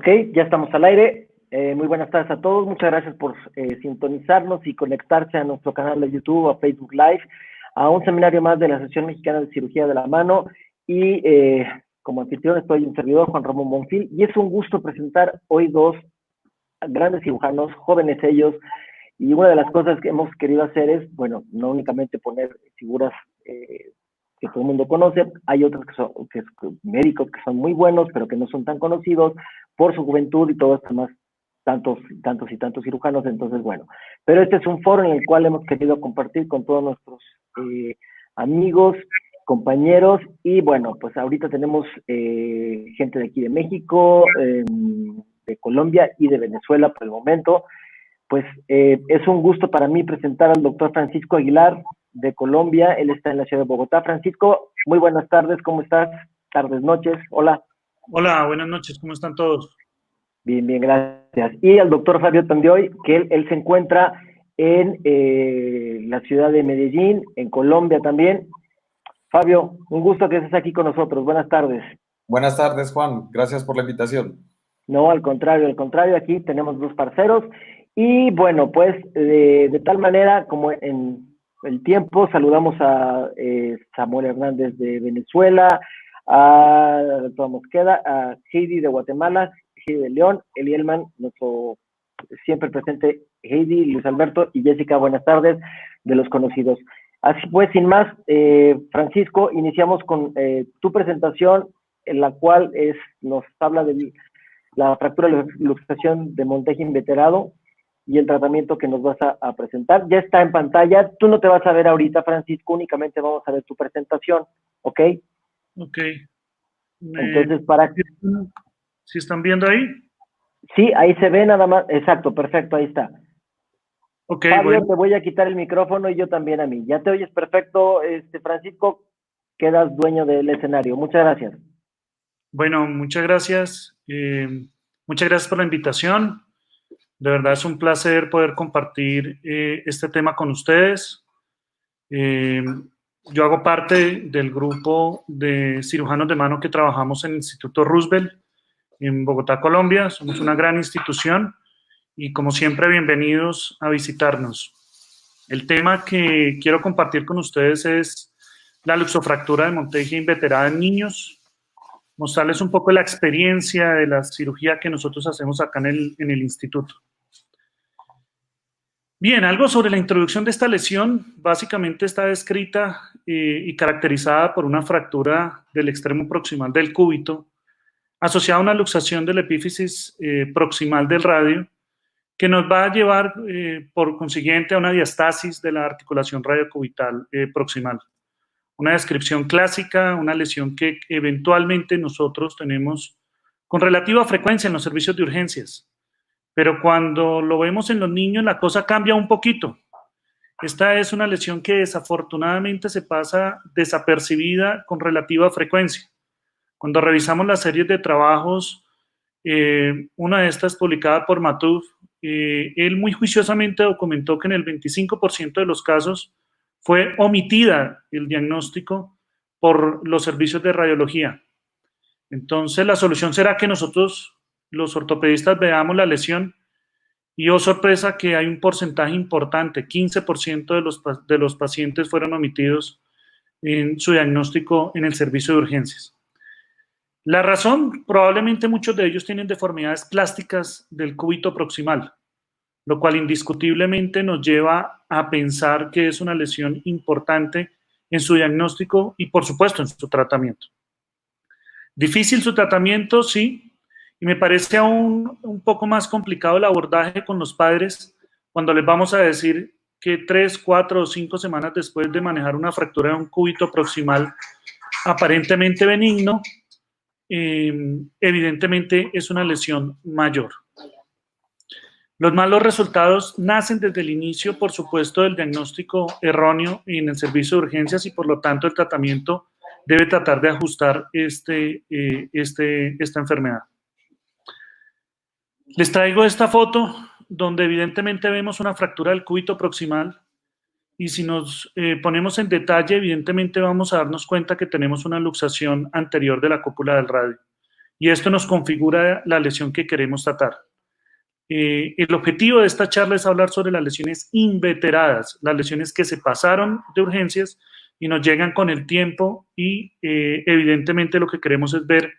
Ok, ya estamos al aire. Muy buenas tardes a todos. Muchas gracias por sintonizarnos y conectarse a nuestro canal de YouTube, a Facebook Live, a un seminario más de la Asociación Mexicana de Cirugía de la Mano. Y como anfitrión estoy un servidor, Juan Ramón Bonfil, y es un gusto presentar hoy dos grandes cirujanos, jóvenes ellos, y una de las cosas que hemos querido hacer es, bueno, no únicamente poner figuras que todo el mundo conoce, hay otros médicos que son muy buenos, pero que no son tan conocidos por su juventud y todo esto más, tantos y tantos cirujanos, entonces bueno, pero este es un foro en el cual hemos querido compartir con todos nuestros amigos, compañeros, y bueno, pues ahorita tenemos gente de aquí de México, de Colombia y de Venezuela por el momento. Pues es un gusto para mí presentar al doctor Francisco Aguilar de Colombia. Él está en la ciudad de Bogotá. Francisco, muy buenas tardes, ¿cómo estás? Tardes, noches, hola. Hola, buenas noches, ¿cómo están todos? Bien, bien, gracias. Y al doctor Fabio Tandioy, que él se encuentra en la ciudad de Medellín, en Colombia también. Fabio, un gusto que estés aquí con nosotros. Buenas tardes. Buenas tardes, Juan. Gracias por la invitación. No, al contrario, aquí tenemos dos parceros. Y bueno, pues de tal manera como en el tiempo, saludamos a Samuel Hernández de Venezuela, a Toda Mosqueda, a Heidi de Guatemala, Heidi de León, Elielman, nuestro siempre presente Heidi, Luis Alberto y Jessica, buenas tardes, de los conocidos. Así pues, sin más, Francisco, iniciamos con tu presentación, en la cual nos habla de la fractura de luxación de Monteji inveterado y el tratamiento que nos vas a presentar. Ya está en pantalla. Tú no te vas a ver ahorita, Francisco, únicamente vamos a ver tu presentación, ¿ok? Ok. Entonces, para... ¿Sí están viendo ahí? Sí, ahí se ve nada más. Exacto, perfecto, ahí está. Ok, Fabio, bueno. te voy a quitar el micrófono y yo también a mí. Ya te oyes perfecto, Francisco, quedas dueño del escenario. Muchas gracias. Bueno, muchas gracias. Muchas gracias por la invitación. De verdad es un placer poder compartir este tema con ustedes. Yo hago parte del grupo de cirujanos de mano que trabajamos en el Instituto Roosevelt en Bogotá, Colombia. Somos una gran institución y como siempre bienvenidos a visitarnos. El tema que quiero compartir con ustedes es la luxofractura de Monteji inveterada en niños, mostrarles un poco la experiencia de la cirugía que nosotros hacemos acá en el instituto. Bien, algo sobre la introducción de esta lesión. Básicamente está descrita y caracterizada por una fractura del extremo proximal del cúbito, asociada a una luxación de la epífisis proximal del radio, que nos va a llevar, por consiguiente, a una diastasis de la articulación radiocubital proximal. Una descripción clásica, una lesión que eventualmente nosotros tenemos con relativa frecuencia en los servicios de urgencias. Pero cuando lo vemos en los niños, la cosa cambia un poquito. Esta es una lesión que desafortunadamente se pasa desapercibida con relativa frecuencia. Cuando revisamos las series de trabajos, una de estas publicada por Matuf, él muy juiciosamente documentó que en el 25% de los casos fue omitida el diagnóstico por los servicios de radiología. Entonces, la solución será que nosotros, los ortopedistas, veamos la lesión y, oh sorpresa, que hay un porcentaje importante, 15% de los pacientes fueron omitidos en su diagnóstico en el servicio de urgencias. La razón, probablemente muchos de ellos tienen deformidades plásticas del cúbito proximal, lo cual indiscutiblemente nos lleva a pensar que es una lesión importante en su diagnóstico y, por supuesto, en su tratamiento. Difícil su tratamiento, sí, y me parece aún un poco más complicado el abordaje con los padres cuando les vamos a decir que 3, 4 o 5 semanas después de manejar una fractura de un cúbito proximal aparentemente benigno, evidentemente es una lesión mayor. Los malos resultados nacen desde el inicio, por supuesto, del diagnóstico erróneo en el servicio de urgencias y por lo tanto el tratamiento debe tratar de ajustar esta enfermedad. Les traigo esta foto donde evidentemente vemos una fractura del cúbito proximal y si nos ponemos en detalle, evidentemente vamos a darnos cuenta que tenemos una luxación anterior de la cúpula del radio. y esto nos configura la lesión que queremos tratar. El objetivo de esta charla es hablar sobre las lesiones inveteradas, las lesiones que se pasaron de urgencias y nos llegan con el tiempo y evidentemente lo que queremos es ver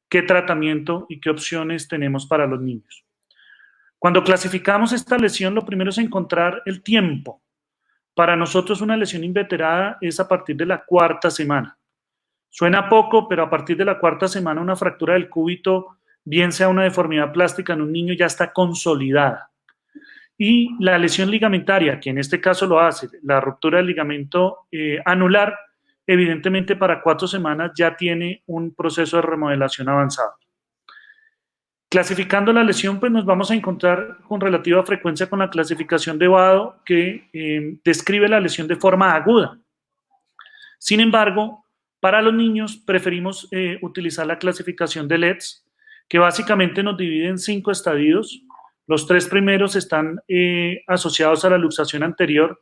qué tratamiento y qué opciones tenemos para los niños. Cuando clasificamos esta lesión, lo primero es encontrar el tiempo. Para nosotros una lesión inveterada es a partir de la 4ª semana. Suena poco, pero a partir de la 4ª semana una fractura del cúbito, bien sea una deformidad plástica en un niño, ya está consolidada. Y la lesión ligamentaria, que en este caso lo hace, la ruptura del ligamento anular, evidentemente para 4 semanas ya tiene un proceso de remodelación avanzado. Clasificando la lesión, pues nos vamos a encontrar con relativa frecuencia con la clasificación de Vado, que describe la lesión de forma aguda. Sin embargo, para los niños preferimos utilizar la clasificación de LEDS, que básicamente nos divide en 5 estadios. Los 3 primeros están asociados a la luxación anterior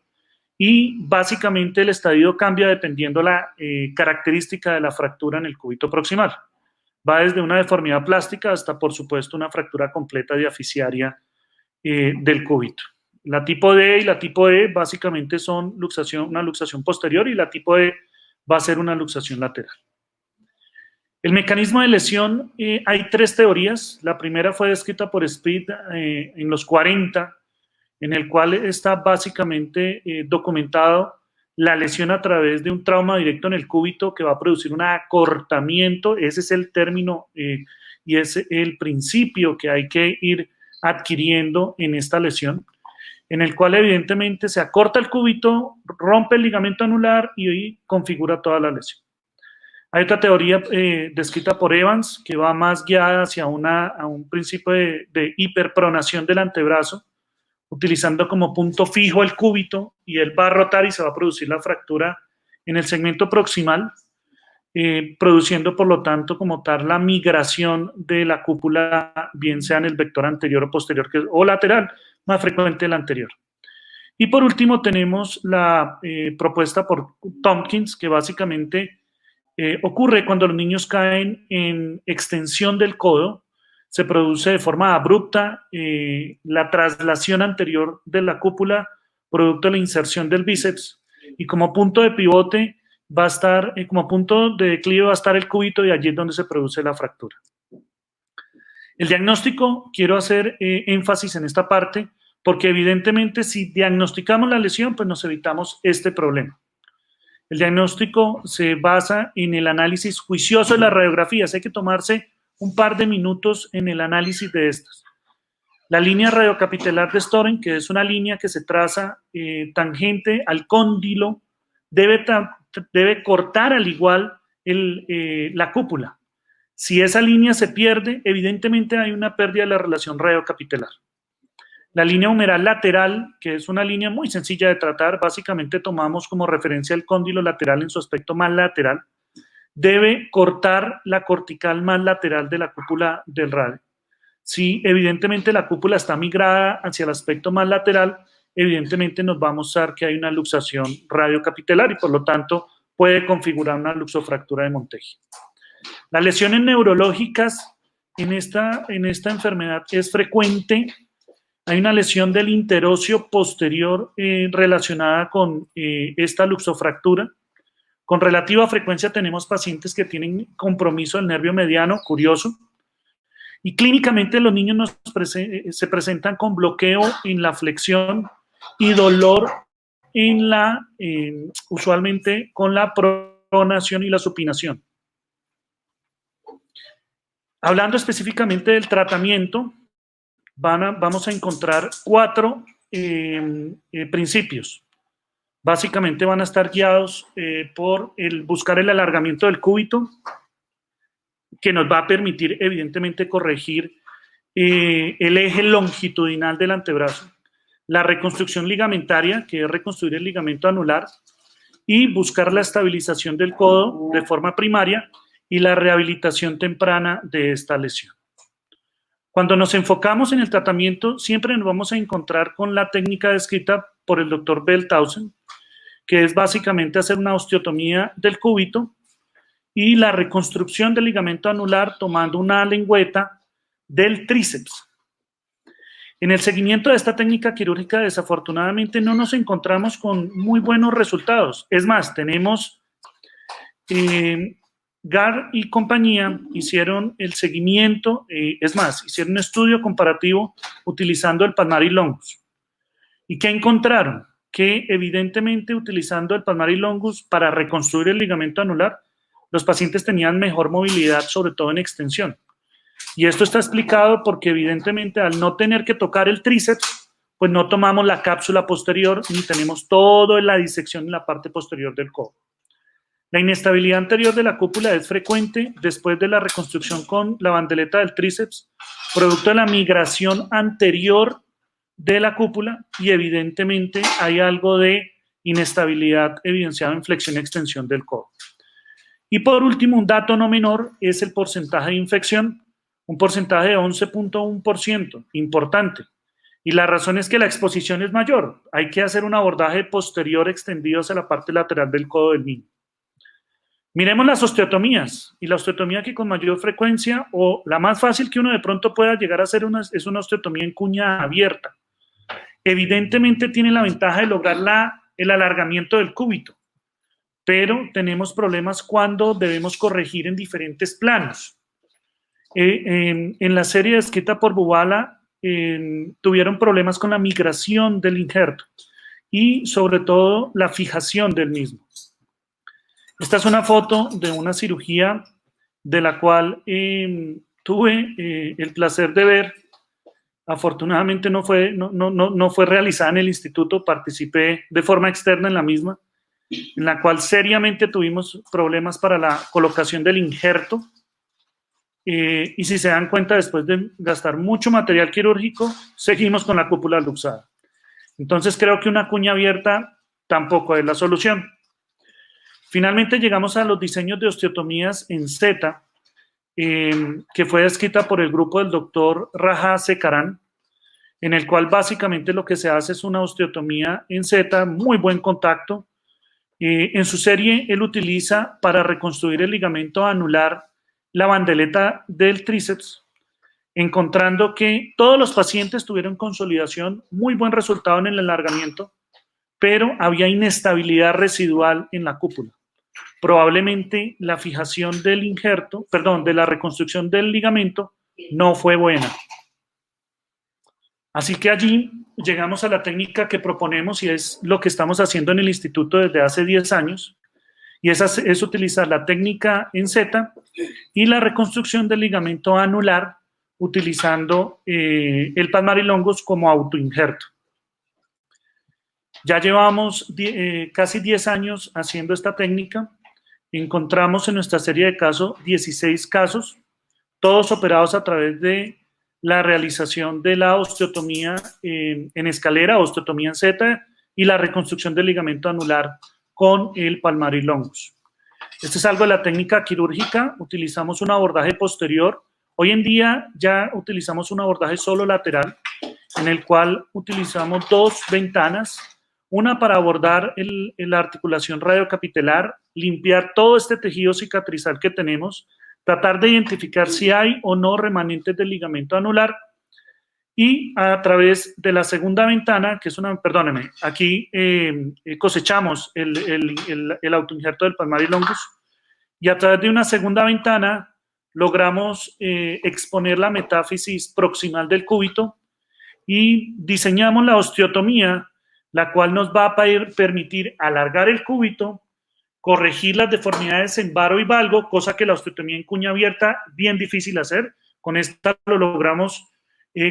y básicamente el estadio cambia dependiendo la característica de la fractura en el cúbito proximal. Va desde una deformidad plástica hasta, por supuesto, una fractura completa diaficiaria del cúbito. La tipo D y la tipo E básicamente son una luxación posterior y la tipo E va a ser una luxación lateral. El mecanismo de lesión, hay 3 teorías. La primera fue descrita por Speed en los 40, en el cual está básicamente documentado la lesión a través de un trauma directo en el cúbito que va a producir un acortamiento. Ese es el término y es el principio que hay que ir adquiriendo en esta lesión, en el cual evidentemente se acorta el cúbito, rompe el ligamento anular y ahí configura toda la lesión. Hay otra teoría descrita por Evans que va más guiada hacia un principio de hiperpronación del antebrazo, utilizando como punto fijo el cúbito y él va a rotar y se va a producir la fractura en el segmento proximal, produciendo por lo tanto como tal la migración de la cúpula, bien sea en el vector anterior o posterior o lateral, más frecuente el anterior. Y por último tenemos la propuesta por Tompkins, que básicamente ocurre cuando los niños caen en extensión del codo, se produce de forma abrupta la traslación anterior de la cúpula producto de la inserción del bíceps y como punto de pivote va a estar, como punto de declive va a estar el cúbito y allí es donde se produce la fractura. El diagnóstico, quiero hacer énfasis en esta parte porque evidentemente si diagnosticamos la lesión pues nos evitamos este problema. El diagnóstico se basa en el análisis juicioso de las radiografías. Hay que tomarse un par de minutos en el análisis de estas. La línea radiocapitelar de Storen, que es una línea que se traza tangente al cóndilo, debe cortar al igual la cúpula. Si esa línea se pierde, evidentemente hay una pérdida de la relación radiocapitelar. La línea humeral lateral, que es una línea muy sencilla de tratar, básicamente tomamos como referencia el cóndilo lateral en su aspecto más lateral, debe cortar la cortical más lateral de la cúpula del radio. Si evidentemente la cúpula está migrada hacia el aspecto más lateral, evidentemente nos va a mostrar que hay una luxación radiocapitelar y por lo tanto puede configurar una luxofractura de Monteggi. Las lesiones neurológicas en esta enfermedad es frecuente. Hay una lesión del interóseo posterior relacionada con esta luxofractura. Con relativa frecuencia tenemos pacientes que tienen compromiso del nervio mediano, curioso. Y clínicamente los niños se presentan con bloqueo en la flexión y dolor usualmente con la pronación y la supinación. Hablando específicamente del tratamiento, vamos a encontrar 4 principios. Básicamente van a estar guiados por buscar el alargamiento del cúbito, que nos va a permitir evidentemente corregir el eje longitudinal del antebrazo, la reconstrucción ligamentaria, que es reconstruir el ligamento anular, y buscar la estabilización del codo de forma primaria y la rehabilitación temprana de esta lesión. Cuando nos enfocamos en el tratamiento, siempre nos vamos a encontrar con la técnica descrita por el doctor Belthausen, que es básicamente hacer una osteotomía del cúbito y la reconstrucción del ligamento anular tomando una lengüeta del tríceps. En el seguimiento de esta técnica quirúrgica, desafortunadamente, no nos encontramos con muy buenos resultados. Es más, tenemos Gar y compañía hicieron el seguimiento, hicieron un estudio comparativo utilizando el palmar y longus. ¿Y qué encontraron? Que evidentemente utilizando el palmar y longus para reconstruir el ligamento anular, los pacientes tenían mejor movilidad, sobre todo en extensión. Y esto está explicado porque evidentemente al no tener que tocar el tríceps, pues no tomamos la cápsula posterior ni tenemos toda la disección en la parte posterior del codo. La inestabilidad anterior de la cúpula es frecuente después de la reconstrucción con la bandeleta del tríceps, producto de la migración anterior de la cúpula, y evidentemente hay algo de inestabilidad evidenciada en flexión y extensión del codo. Y por último, un dato no menor es el porcentaje de infección, un porcentaje de 11.1%, importante. Y la razón es que la exposición es mayor. Hay que hacer un abordaje posterior extendido hacia la parte lateral del codo del niño. Miremos las osteotomías, y la osteotomía que con mayor frecuencia, o la más fácil que uno de pronto pueda llegar a hacer, es una osteotomía en cuña abierta. Evidentemente tiene la ventaja de lograr el alargamiento del cúbito, pero tenemos problemas cuando debemos corregir en diferentes planos. En la serie descrita por Bubala, tuvieron problemas con la migración del injerto y sobre todo la fijación del mismo. Esta es una foto de una cirugía de la cual tuve el placer de ver. Afortunadamente no fue realizada en el instituto, participé de forma externa en la misma, en la cual seriamente tuvimos problemas para la colocación del injerto. Y si se dan cuenta, después de gastar mucho material quirúrgico, seguimos con la cúpula luxada. Entonces creo que una cuña abierta tampoco es la solución. Finalmente llegamos a los diseños de osteotomías en Z, que fue descrita por el grupo del doctor Raja Sekaran, en el cual básicamente lo que se hace es una osteotomía en Z, muy buen contacto. En su serie, él utiliza para reconstruir el ligamento anular la bandeleta del tríceps, encontrando que todos los pacientes tuvieron consolidación, muy buen resultado en el alargamiento, pero había inestabilidad residual en la cúpula. Probablemente la fijación del injerto, de la reconstrucción del ligamento no fue buena. Así que allí llegamos a la técnica que proponemos y es lo que estamos haciendo en el instituto desde hace 10 años, y es utilizar la técnica en Z y la reconstrucción del ligamento anular utilizando el palmar y longus como autoinjerto. Ya llevamos casi 10 años haciendo esta técnica. Encontramos en nuestra serie de casos 16 casos, todos operados a través de la realización de la osteotomía en escalera, osteotomía en Z, y la reconstrucción del ligamento anular con el palmar y longus. Este es algo de la técnica quirúrgica. Utilizamos un abordaje posterior. Hoy en día ya utilizamos un abordaje solo lateral, en el cual utilizamos 2 ventanas, una para abordar la articulación radiocapitelar, limpiar todo este tejido cicatrizal que tenemos, tratar de identificar si hay o no remanentes del ligamento anular, y a través de la segunda ventana, que es aquí cosechamos el autoinjerto del palmar y longus, y a través de una segunda ventana logramos exponer la metáfisis proximal del cúbito y diseñamos la osteotomía, la cual nos va a permitir alargar el cúbito, corregir las deformidades en varo y valgo, cosa que la osteotomía en cuña abierta bien difícil hacer. Con esta lo logramos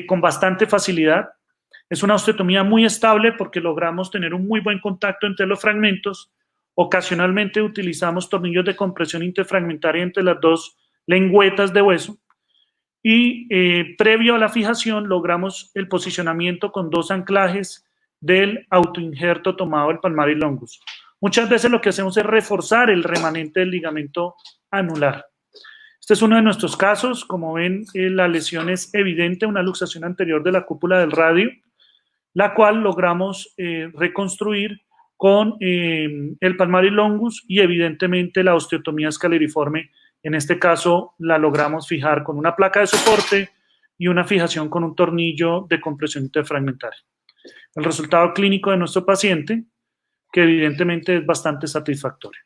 con bastante facilidad. Es una osteotomía muy estable porque logramos tener un muy buen contacto entre los fragmentos. Ocasionalmente utilizamos tornillos de compresión interfragmentaria entre las 2 lengüetas de hueso. Y previo a la fijación logramos el posicionamiento con 2 anclajes del autoinjerto tomado del palmar y longus. Muchas veces lo que hacemos es reforzar el remanente del ligamento anular. Este es uno de nuestros casos. Como ven, la lesión es evidente, una luxación anterior de la cúpula del radio, la cual logramos reconstruir con el palmaris longus y evidentemente la osteotomía escaleriforme. En este caso la logramos fijar con una placa de soporte y una fijación con un tornillo de compresión interfragmentaria. El resultado clínico de nuestro paciente, que evidentemente es bastante satisfactorio.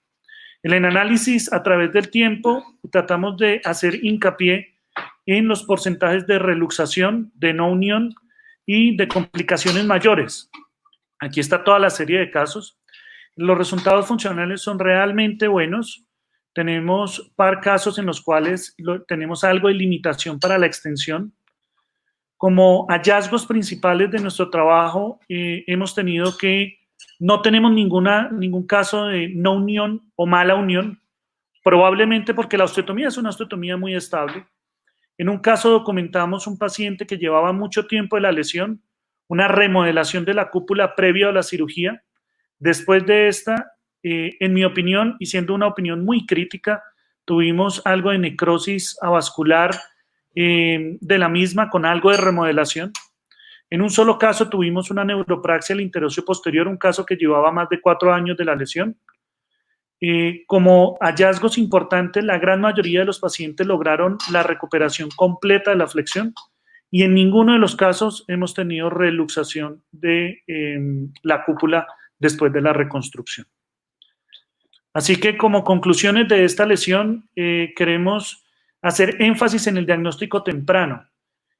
En el análisis a través del tiempo tratamos de hacer hincapié en los porcentajes de reluxación, de no unión y de complicaciones mayores. Aquí está toda la serie de casos. Los resultados funcionales son realmente buenos. Tenemos par casos en los cuales tenemos algo de limitación para la extensión. Como hallazgos principales de nuestro trabajo, hemos tenido que no tenemos ningún caso de no unión o mala unión, probablemente porque la osteotomía es una osteotomía muy estable. En un caso documentamos un paciente que llevaba mucho tiempo de la lesión, una remodelación de la cúpula previo a la cirugía. Después de esta, en mi opinión, y siendo una opinión muy crítica, tuvimos algo de necrosis avascular de la misma con algo de remodelación. En un solo caso tuvimos una neuropraxia al interóseo posterior, un caso que llevaba más de 4 años de la lesión. Como hallazgos importantes, la gran mayoría de los pacientes lograron la recuperación completa de la flexión y en ninguno de los casos hemos tenido reluxación de la cúpula después de la reconstrucción. Así que como conclusiones de esta lesión, queremos hacer énfasis en el diagnóstico temprano.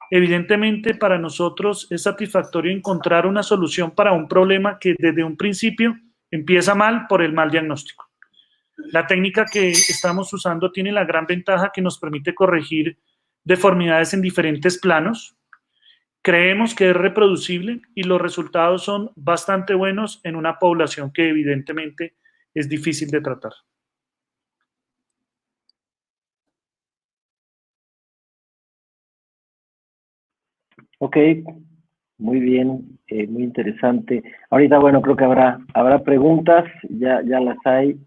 Evidentemente, para nosotros es satisfactorio encontrar una solución para un problema que desde un principio empieza mal por el mal diagnóstico. La técnica que estamos usando tiene la gran ventaja que nos permite corregir deformidades en diferentes planos. Creemos que es reproducible y los resultados son bastante buenos en una población que evidentemente es difícil de tratar. Ok, muy bien, muy interesante. Ahorita, bueno, creo que habrá preguntas, ya las hay.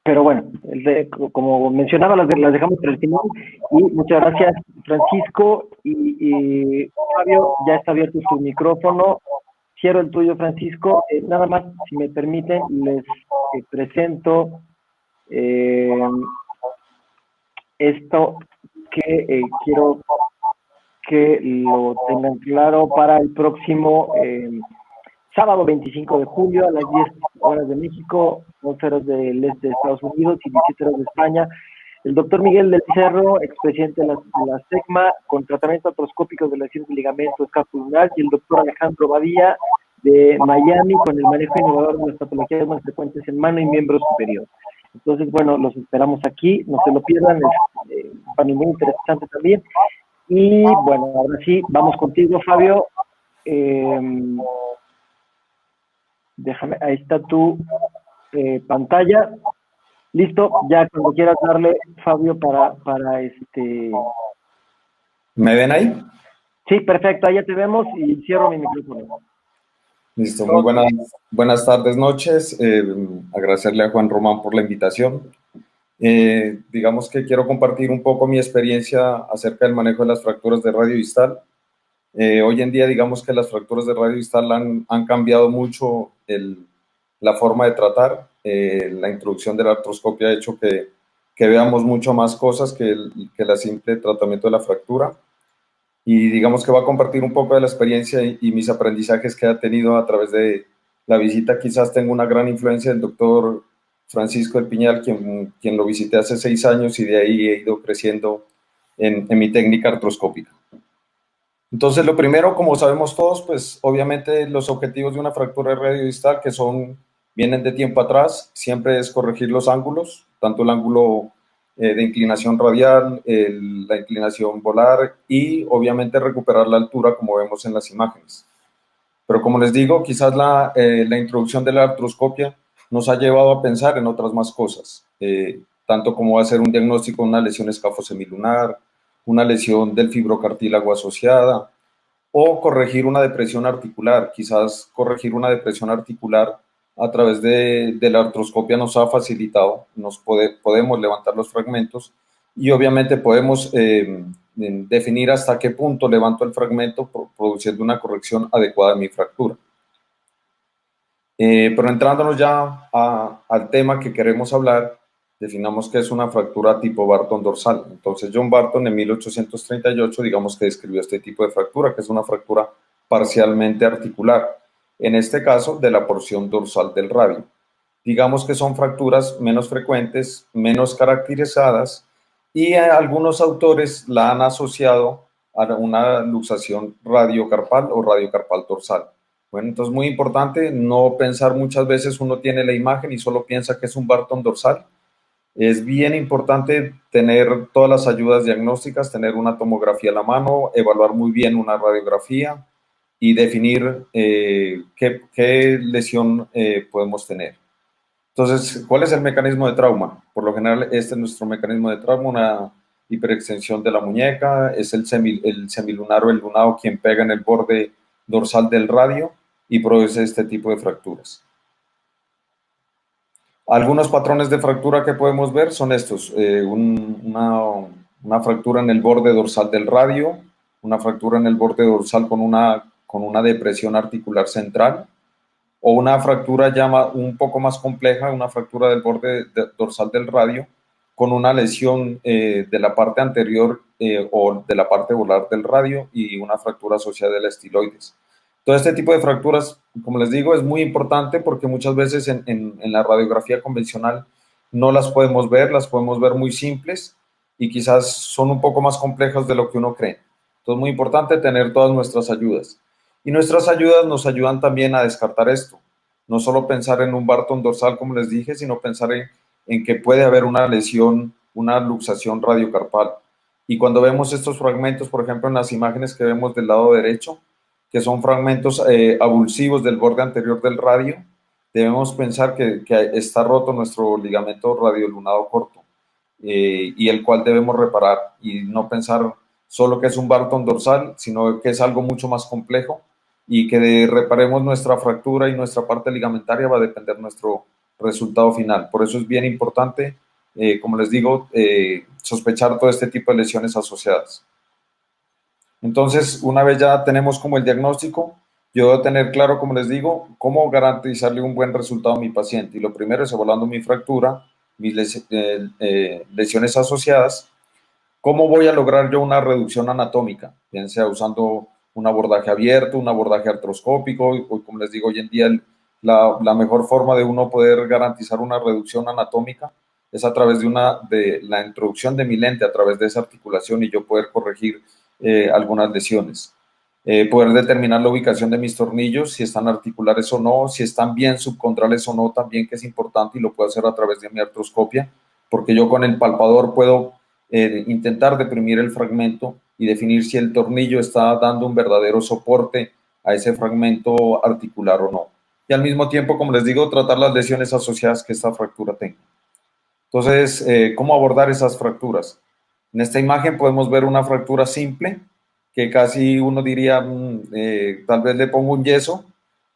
Pero bueno, como mencionaba, las dejamos para el final. Y muchas gracias, Francisco. Y Fabio, ya está abierto tu micrófono. Cierro el tuyo, Francisco. Nada más, si me permiten, les presento esto que quiero que lo tengan claro para el próximo sábado 25 de julio a las 10 horas de México, 11 horas del este de Estados Unidos y 17 horas de España. El doctor Miguel del Cerro, expresidente de la SECMA, con tratamiento artroscópico de lesiones de ligamento escapular, y el doctor Alejandro Badía de Miami, con el manejo innovador de las patologías más frecuentes en mano y miembro superior. Entonces, bueno, los esperamos aquí, no se lo pierdan, es un panel muy interesante también. Y bueno, ahora sí, vamos contigo, Fabio. Déjame, ahí está tu pantalla. Listo, ya cuando quieras darle, Fabio, para ¿Me ven ahí? Sí, perfecto, ahí ya te vemos y cierro mi micrófono. Listo, muy buenas tardes, noches. Agradecerle a Juan Román por la invitación. Digamos que quiero compartir un poco mi experiencia acerca del manejo de las fracturas de radio distal. Hoy en día, digamos que las fracturas de radio distal han cambiado mucho la forma de tratar. La introducción de la artroscopia ha hecho que veamos mucho más cosas que el simple tratamiento de la fractura. Y digamos que voy a compartir un poco de la experiencia y mis aprendizajes que he tenido a través de la visita. Quizás tengo una gran influencia del doctor Francisco del Piñal, quien lo visité hace 6 años y de ahí he ido creciendo en mi técnica artroscópica. Entonces, lo primero, como sabemos todos, pues obviamente los objetivos de una fractura de radio distal, que vienen de tiempo atrás, siempre es corregir los ángulos, tanto el ángulo de inclinación radial, la inclinación volar y obviamente recuperar la altura como vemos en las imágenes. Pero como les digo, quizás la introducción de la artroscopia nos ha llevado a pensar en otras más cosas, tanto como hacer un diagnóstico de una lesión escafosemilunar, una lesión del fibrocartílago asociada o corregir una depresión articular. Quizás corregir una depresión articular a través de la artroscopia nos ha facilitado, podemos levantar los fragmentos y obviamente podemos definir hasta qué punto levanto el fragmento produciendo una corrección adecuada de mi fractura. Pero entrándonos ya al tema que queremos hablar, definamos que es una fractura tipo Barton dorsal. Entonces John Barton en 1838 digamos que describió este tipo de fractura, que es una fractura parcialmente articular, en este caso de la porción dorsal del radio. Digamos que son fracturas menos frecuentes, menos caracterizadas, y algunos autores la han asociado a una luxación radiocarpal o radiocarpal dorsal. Bueno, entonces muy importante no pensar muchas veces, uno tiene la imagen y solo piensa que es un Barton dorsal. Es bien importante tener todas las ayudas diagnósticas, tener una tomografía a la mano, evaluar muy bien una radiografía y definir qué lesión podemos tener. Entonces, ¿cuál es el mecanismo de trauma? Por lo general, este es nuestro mecanismo de trauma, una hiperextensión de la muñeca, es el semilunar o el lunado quien pega en el borde dorsal del radio y produce este tipo de fracturas. Algunos patrones de fractura que podemos ver son estos, una fractura en el borde dorsal del radio, una fractura en el borde dorsal con una depresión articular central, o una fractura ya un poco más compleja, una fractura del borde dorsal del radio, con una lesión de la parte anterior o de la parte volar del radio y una fractura asociada de la estiloides. Todo este tipo de fracturas, como les digo, es muy importante porque muchas veces en la radiografía convencional no las podemos ver muy simples y quizás son un poco más complejas de lo que uno cree. Entonces es muy importante tener todas nuestras ayudas. Y nuestras ayudas nos ayudan también a descartar esto. No solo pensar en un Barton dorsal, como les dije, sino pensar en que puede haber una lesión, una luxación radiocarpal. Y cuando vemos estos fragmentos, por ejemplo, en las imágenes que vemos del lado derecho, que son fragmentos avulsivos del borde anterior del radio, debemos pensar que está roto nuestro ligamento radiolunado corto y el cual debemos reparar y no pensar solo que es un Barton dorsal, sino que es algo mucho más complejo y que reparemos nuestra fractura y nuestra parte ligamentaria va a depender nuestro resultado final. Por eso es bien importante, como les digo, sospechar todo este tipo de lesiones asociadas. Entonces, una vez ya tenemos como el diagnóstico, yo debo tener claro, como les digo, cómo garantizarle un buen resultado a mi paciente. Y lo primero es evaluando mi fractura, mis lesiones asociadas. ¿Cómo voy a lograr yo una reducción anatómica? Bien sea usando un abordaje abierto, un abordaje artroscópico, o como les digo, hoy en día la mejor forma de uno poder garantizar una reducción anatómica es a través de la introducción de mi lente a través de esa articulación y yo poder corregir algunas lesiones. Poder determinar la ubicación de mis tornillos, si están articulares o no, si están bien subcontrales o no, también que es importante y lo puedo hacer a través de mi artroscopia, porque yo con el palpador puedo intentar deprimir el fragmento y definir si el tornillo está dando un verdadero soporte a ese fragmento articular o no. Y al mismo tiempo, como les digo, tratar las lesiones asociadas que esta fractura tenga. Entonces, ¿cómo abordar esas fracturas? En esta imagen podemos ver una fractura simple, que casi uno diría, tal vez le pongo un yeso,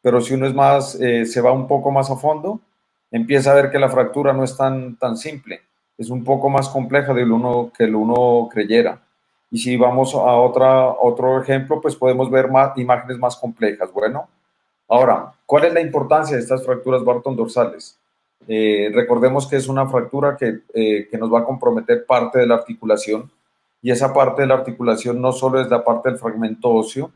pero si uno es más, se va un poco más a fondo, empieza a ver que la fractura no es tan simple, es un poco más compleja de lo que uno creyera. Y si vamos a otro ejemplo, pues podemos ver imágenes más complejas. Bueno, ahora, ¿cuál es la importancia de estas fracturas Barton dorsales? Recordemos que es una fractura que nos va a comprometer parte de la articulación y esa parte de la articulación no solo es la parte del fragmento óseo,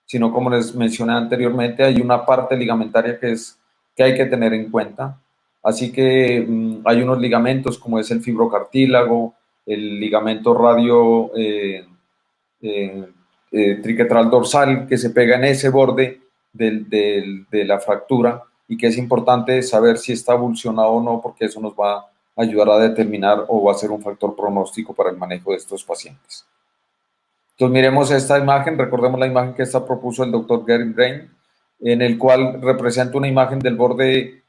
sino como les mencioné anteriormente, hay una parte ligamentaria que hay que tener en cuenta. Así que hay unos ligamentos como es el fibrocartílago, el ligamento radio triquetral dorsal que se pega en ese borde de la fractura y que es importante saber si está avulsionado o no, porque eso nos va a ayudar a determinar o va a ser un factor pronóstico para el manejo de estos pacientes. Entonces miremos esta imagen, recordemos la imagen que esta propuso el doctor Gary Brain, en el cual representa una imagen del borde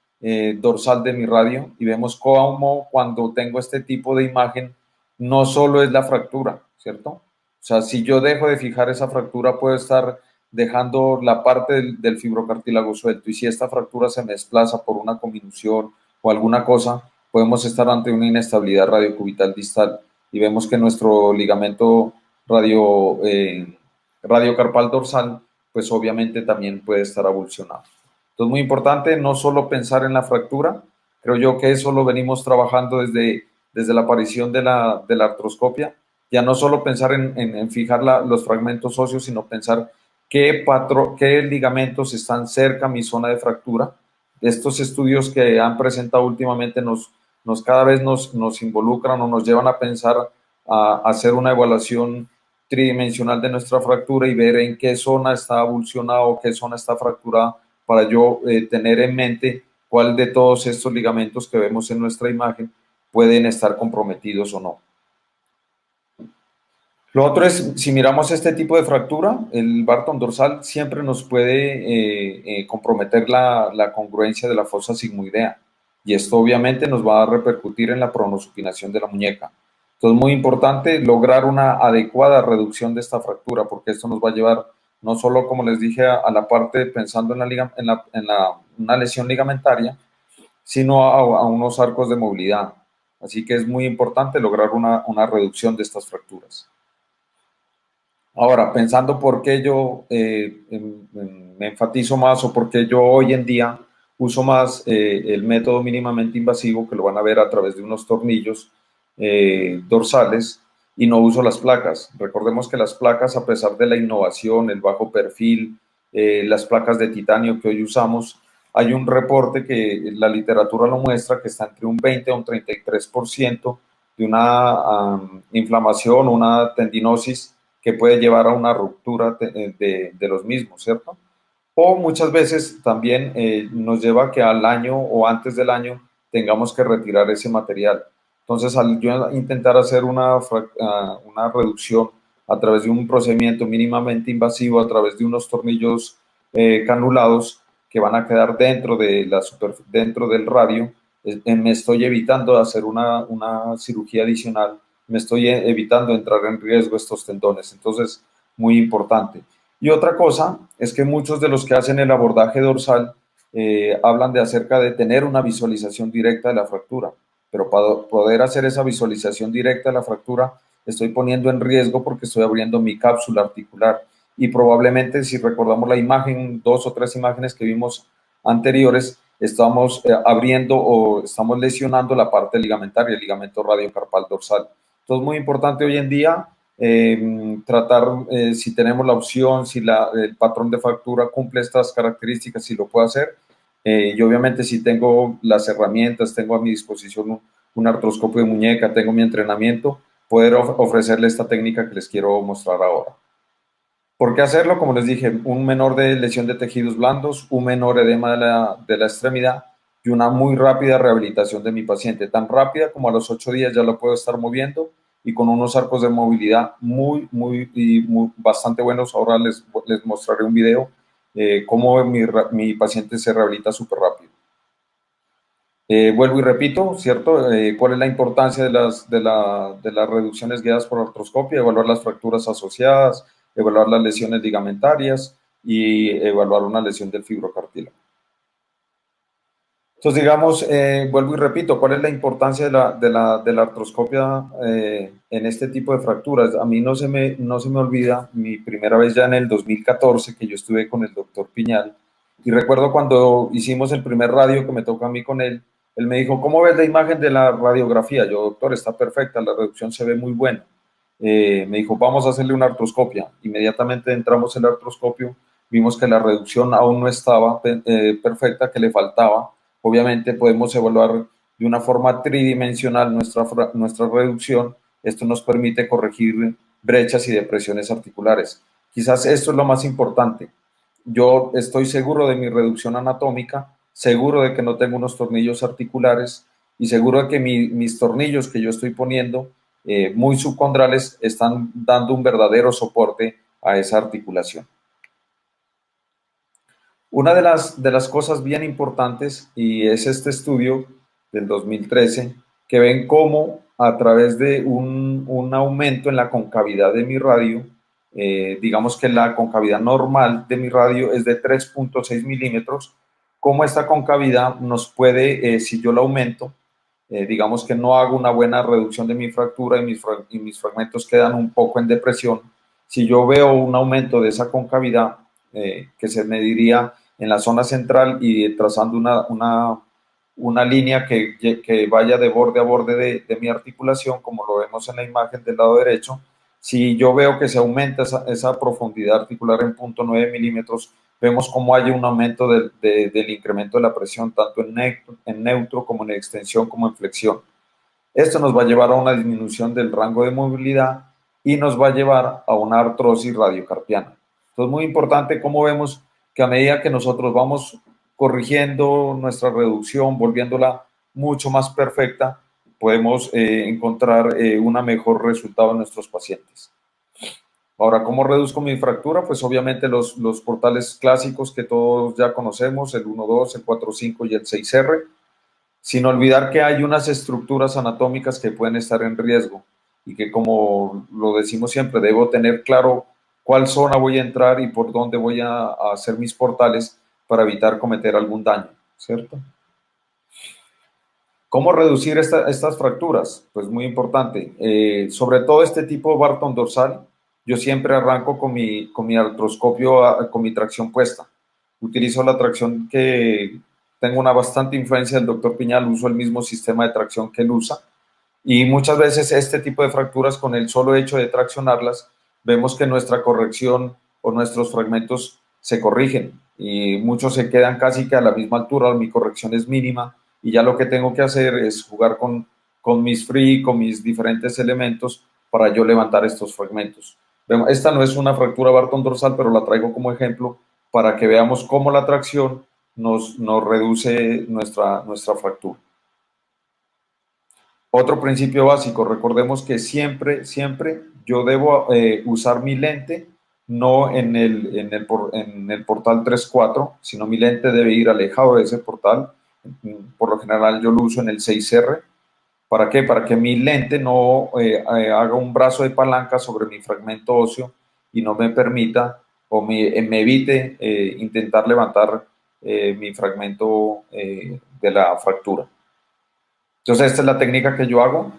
dorsal de mi radio y vemos cómo cuando tengo este tipo de imagen no solo es la fractura, ¿cierto? O sea, si yo dejo de fijar esa fractura puedo estar dejando la parte del fibrocartílago suelto y si esta fractura se me desplaza por una conminución o alguna cosa, podemos estar ante una inestabilidad radiocubital distal y vemos que nuestro ligamento radiocarpal dorsal, pues obviamente también puede estar avulsionado. Entonces, muy importante no solo pensar en la fractura, creo yo que eso lo venimos trabajando desde la aparición de la artroscopia, ya no solo pensar en fijar los fragmentos óseos, sino pensar qué ligamentos están cerca a mi zona de fractura. Estos estudios que han presentado últimamente cada vez nos involucran o nos llevan a pensar a hacer una evaluación tridimensional de nuestra fractura y ver en qué zona está avulsionada o qué zona está fracturada para yo tener en mente cuál de todos estos ligamentos que vemos en nuestra imagen pueden estar comprometidos o no. Lo otro es, si miramos este tipo de fractura, el Barton dorsal siempre nos puede comprometer la congruencia de la fosa sigmoidea, y esto obviamente nos va a repercutir en la pronosupinación de la muñeca. Entonces, muy importante lograr una adecuada reducción de esta fractura, porque esto nos va a llevar no solo, como les dije, a la parte pensando en una lesión ligamentaria, sino a unos arcos de movilidad. Así que es muy importante lograr una reducción de estas fracturas. Ahora, pensando por qué yo me enfatizo más o por qué yo hoy en día uso más el método mínimamente invasivo, que lo van a ver a través de unos tornillos dorsales, y no uso las placas. Recordemos que las placas, a pesar de la innovación, el bajo perfil, las placas de titanio que hoy usamos, hay un reporte que la literatura lo muestra, que está entre un 20 a un 33% de una inflamación, una tendinosis que puede llevar a una ruptura de los mismos, ¿cierto? O muchas veces también nos lleva a que al año o antes del año tengamos que retirar ese material. Entonces, al yo intentar hacer una reducción a través de un procedimiento mínimamente invasivo, a través de unos tornillos canulados que van a quedar dentro del radio, me estoy evitando hacer una cirugía adicional, me estoy evitando entrar en riesgo estos tendones. Entonces, muy importante. Y otra cosa es que muchos de los que hacen el abordaje dorsal hablan acerca de tener una visualización directa de la fractura, pero para poder hacer esa visualización directa de la fractura estoy poniendo en riesgo porque estoy abriendo mi cápsula articular, y probablemente, si recordamos la imagen, 2 o 3 imágenes que vimos anteriores, estamos abriendo o estamos lesionando la parte ligamentaria, el ligamento radiocarpal dorsal. Entonces, muy importante hoy en día tratar, si tenemos la opción, si el patrón de fractura cumple estas características, si lo puedo hacer. Y obviamente, si tengo las herramientas, tengo a mi disposición un artroscopio de muñeca, tengo mi entrenamiento, poder ofrecerle esta técnica que les quiero mostrar ahora. ¿Por qué hacerlo? Como les dije, un menor de lesión de tejidos blandos, un menor edema de la extremidad y una muy rápida rehabilitación de mi paciente. Tan rápida como a los 8 días ya lo puedo estar moviendo, y con unos arcos de movilidad bastante buenos. Ahora les mostraré un video cómo mi paciente se rehabilita súper rápido. Vuelvo y repito, ¿cierto? ¿Cuál es la importancia de las reducciones guiadas por artroscopia? Evaluar las fracturas asociadas, evaluar las lesiones ligamentarias y evaluar una lesión del fibrocartílago. Entonces, digamos, vuelvo y repito, ¿cuál es la importancia de la artroscopia en este tipo de fracturas? A mí no se me olvida mi primera vez ya en el 2014, que yo estuve con el doctor Piñal, y recuerdo cuando hicimos el primer radio que me tocó a mí con él, él me dijo, ¿cómo ves la imagen de la radiografía? Yo, doctor, está perfecta, la reducción se ve muy buena. Me dijo, vamos a hacerle una artroscopia. Inmediatamente entramos en el artroscopio, vimos que la reducción aún no estaba perfecta, que le faltaba. Obviamente podemos evaluar de una forma tridimensional nuestra reducción. Esto nos permite corregir brechas y depresiones articulares. Quizás esto es lo más importante. Yo estoy seguro de mi reducción anatómica, seguro de que no tengo unos tornillos articulares y seguro de que mis tornillos que yo estoy poniendo muy subcondrales están dando un verdadero soporte a esa articulación. Una de las cosas bien importantes, y es este estudio del 2013, que ven cómo a través de un aumento en la concavidad de mi radio, digamos que la concavidad normal de mi radio es de 3.6 milímetros, cómo esta concavidad nos puede, si yo la aumento, digamos que no hago una buena reducción de mi fractura y mis fragmentos quedan un poco en depresión. Si yo veo un aumento de esa concavidad, que se mediría en la zona central y trazando una línea que vaya de borde a borde de mi articulación, como lo vemos en la imagen del lado derecho, si yo veo que se aumenta esa profundidad articular en 0.9 milímetros, vemos cómo hay un aumento del incremento de la presión, tanto en neutro como en extensión como en flexión. Esto nos va a llevar a una disminución del rango de movilidad y nos va a llevar a una artrosis radiocarpiana. Entonces, muy importante cómo vemos que a medida que nosotros vamos corrigiendo nuestra reducción, volviéndola mucho más perfecta, podemos encontrar un mejor resultado en nuestros pacientes. Ahora, ¿cómo reduzco mi fractura? Pues obviamente los portales clásicos que todos ya conocemos, el 1.2, el 4.5 y el 6R, sin olvidar que hay unas estructuras anatómicas que pueden estar en riesgo y que, como lo decimos siempre, debo tener claro cuál zona voy a entrar y por dónde voy a hacer mis portales para evitar cometer algún daño, ¿cierto? ¿Cómo reducir estas fracturas? Pues muy importante. Sobre todo este tipo Barton dorsal, yo siempre arranco con mi artroscopio, con mi tracción puesta. Utilizo la tracción que tengo una bastante influencia del doctor Piñal, uso el mismo sistema de tracción que él usa. Y muchas veces este tipo de fracturas, con el solo hecho de traccionarlas, vemos que nuestra corrección o nuestros fragmentos se corrigen y muchos se quedan casi que a la misma altura, mi corrección es mínima y ya lo que tengo que hacer es jugar con mis free, con mis diferentes elementos para yo levantar estos fragmentos. Esta no es una fractura Barton dorsal, pero la traigo como ejemplo para que veamos cómo la tracción nos reduce nuestra fractura. Otro principio básico, recordemos que siempre yo debo usar mi lente, no en el portal 3-4, sino mi lente debe ir alejado de ese portal. Por lo general yo lo uso en el 6R. ¿Para qué? Para que mi lente no haga un brazo de palanca sobre mi fragmento óseo y no me permita o me evite intentar levantar mi fragmento de la fractura. Entonces, esta es la técnica que yo hago.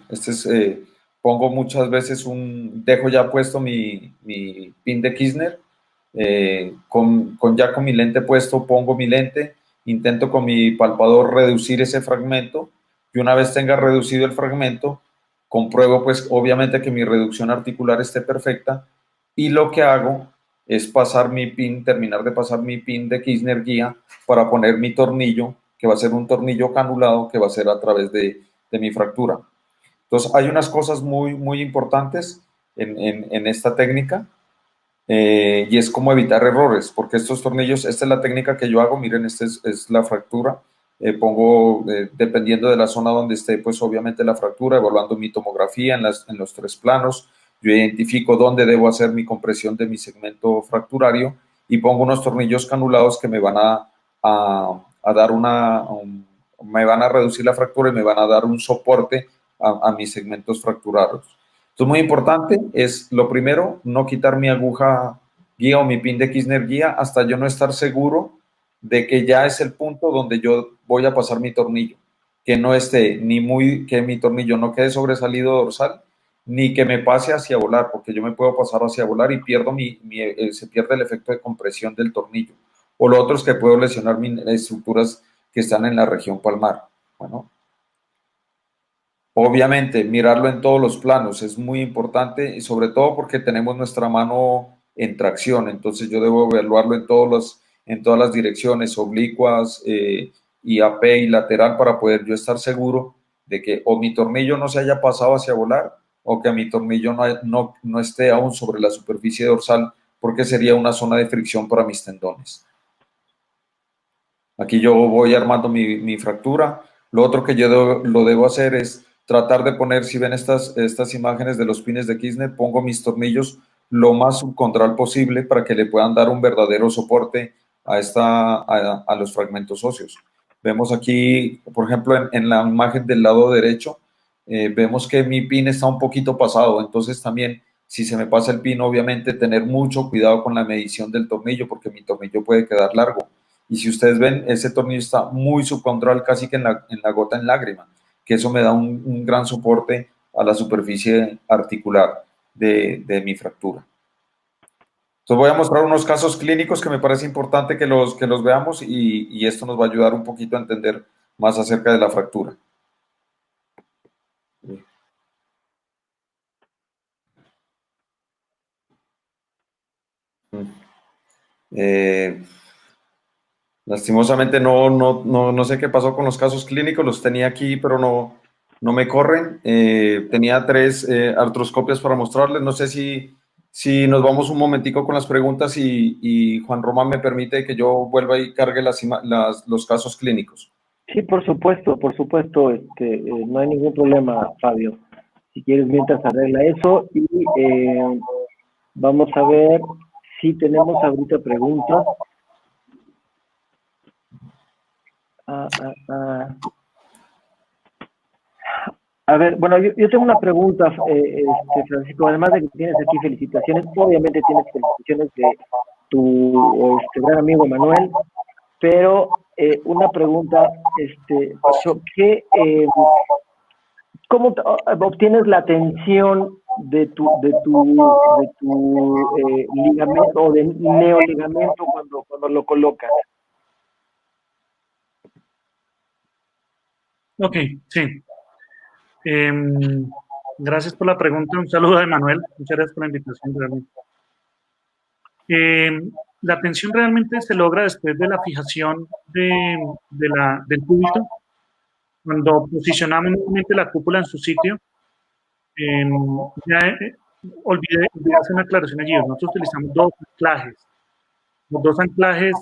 Pongo muchas veces dejo ya puesto mi pin de Kirchner. Con mi lente puesto, pongo mi lente, intento con mi palpador reducir ese fragmento y una vez tenga reducido el fragmento, compruebo pues obviamente que mi reducción articular esté perfecta y lo que hago es terminar de pasar mi pin de Kirchner guía para poner mi tornillo, que va a ser un tornillo canulado que va a ser a través de mi fractura. Entonces, hay unas cosas muy importantes en esta técnica y es cómo evitar errores, porque estos tornillos, esta es la técnica que yo hago, miren, esta es la fractura, pongo, dependiendo de la zona donde esté, pues obviamente la fractura, evaluando mi tomografía en los 3 planos, yo identifico dónde debo hacer mi compresión de mi segmento fracturario y pongo unos tornillos canulados que me van a dar me van a reducir la fractura y me van a dar un soporte a mis segmentos fracturados. Entonces, muy importante es, lo primero, no quitar mi aguja guía o mi pin de Kirchner guía hasta yo no estar seguro de que ya es el punto donde yo voy a pasar mi tornillo, que no esté que mi tornillo no quede sobresalido dorsal, ni que me pase hacia volar, porque yo me puedo pasar hacia volar y pierdo se pierde el efecto de compresión del tornillo. O lo otro es que puedo lesionar mis estructuras que están en la región palmar. Bueno, obviamente, mirarlo en todos los planos es muy importante y sobre todo porque tenemos nuestra mano en tracción, entonces yo debo evaluarlo en todas las direcciones, oblicuas y AP y lateral para poder yo estar seguro de que o mi tornillo no se haya pasado hacia volar o que mi tornillo no esté aún sobre la superficie dorsal porque sería una zona de fricción para mis tendones. Aquí yo voy armando mi fractura. Lo otro que yo lo debo hacer es tratar de poner, si ven estas imágenes de los pines de Kirchner, pongo mis tornillos lo más subcontral posible para que le puedan dar un verdadero soporte a los fragmentos óseos. Vemos aquí, por ejemplo, en la imagen del lado derecho, vemos que mi pin está un poquito pasado, entonces también, si se me pasa el pin, obviamente tener mucho cuidado con la medición del tornillo, porque mi tornillo puede quedar largo. Y si ustedes ven, ese tornillo está muy subcontral, casi que en la gota en lágrima. que eso me da un gran soporte a la superficie articular de mi fractura. Entonces voy a mostrar unos casos clínicos que me parece importante que los veamos y esto nos va a ayudar un poquito a entender más acerca de la fractura. Lastimosamente no sé qué pasó con los casos clínicos, los tenía aquí, pero no me corren. Tenía 3 artroscopias para mostrarles. No sé si nos vamos un momentico con las preguntas y Juan Román me permite que yo vuelva y cargue los casos clínicos. Sí, por supuesto, no hay ningún problema, Fabio. Si quieres, mientras arregla eso y vamos a ver si tenemos ahorita preguntas. A ver, bueno, yo tengo una pregunta, Francisco, además de que tienes aquí felicitaciones, obviamente tienes felicitaciones de tu gran amigo Manuel, pero una pregunta, ¿cómo obtienes la tensión de tu ligamento o de neoligamento cuando lo colocas? Ok, sí. Gracias por la pregunta. Un saludo de Manuel. Muchas gracias por la invitación, realmente. La tensión realmente se logra después de la fijación del cúbito. Cuando posicionamos nuevamente la cúpula en su sitio, olvidé hacer una aclaración allí. Nosotros utilizamos 2 anclajes. Los 2 anclajes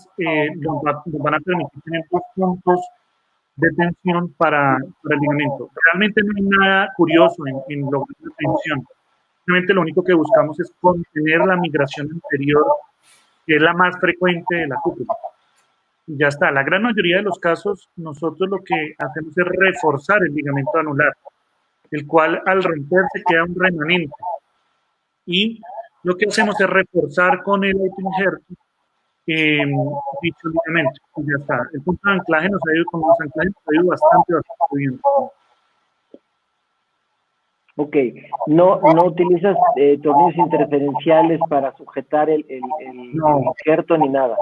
nos van a permitir tener 2 puntos de tensión para el ligamento. Realmente no hay nada curioso en lograr la tensión. Realmente lo único que buscamos es contener la migración anterior, que es la más frecuente de la cúpula. Y ya está. La gran mayoría de los casos, nosotros lo que hacemos es reforzar el ligamento anular, el cual al romperse queda un remanente. Y lo que hacemos es reforzar con el autoinjerto dicho ligamento. Y ya está. El punto de anclaje nos ha ido con los anclajes, nos ha ido bastante bien. Ok, no utilizas tornillos interferenciales para sujetar el injerto ni nada.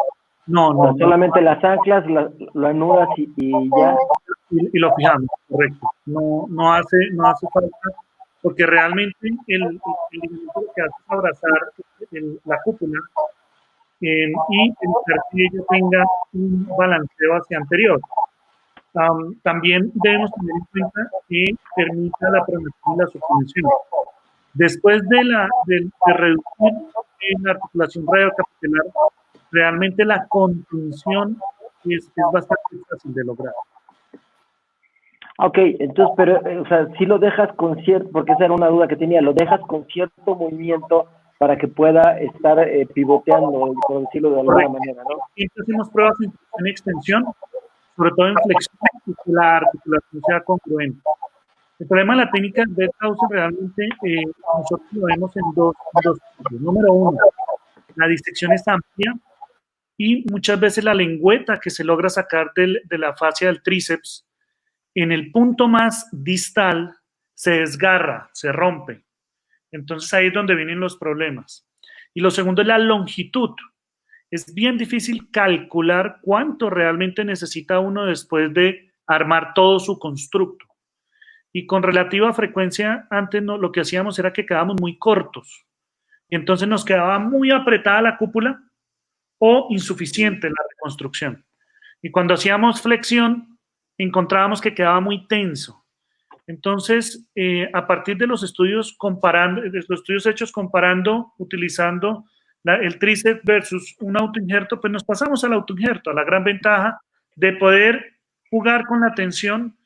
No. Solamente las anclas, lo anudas y ya. Y lo fijamos, correcto. No hace falta, porque realmente el ligamento lo que hace es abrazar la cúpula y evitar que ella tenga un balanceo hacia anterior. También debemos tener en cuenta que permita la pronación y la suspensión. Después de reducir la articulación radiocapitular, realmente la contención es bastante fácil de lograr. Ok, entonces, pero, o sea, si lo dejas con cierto, porque esa era una duda que tenía, lo dejas con cierto movimiento para que pueda estar pivoteando, por decirlo de alguna manera, ¿no? Siempre hacemos pruebas en extensión, sobre todo en flexión, y que la articulación sea congruente. El problema de la técnica de Krause realmente nosotros lo vemos en dos puntos. Número 1, la disección es amplia y muchas veces la lengüeta que se logra sacar de la fascia del tríceps, en el punto más distal se desgarra, se rompe. Entonces ahí es donde vienen los problemas. Y lo segundo es la longitud. Es bien difícil calcular cuánto realmente necesita uno después de armar todo su constructo. Y con relativa frecuencia, antes lo que hacíamos era que quedábamos muy cortos. Y entonces nos quedaba muy apretada la cúpula o insuficiente la reconstrucción. Y cuando hacíamos flexión, encontrábamos que quedaba muy tenso. Entonces, a partir de los estudios hechos comparando, utilizando el tríceps versus un autoinjerto, pues nos pasamos al autoinjerto, a la gran ventaja de poder jugar con la tensión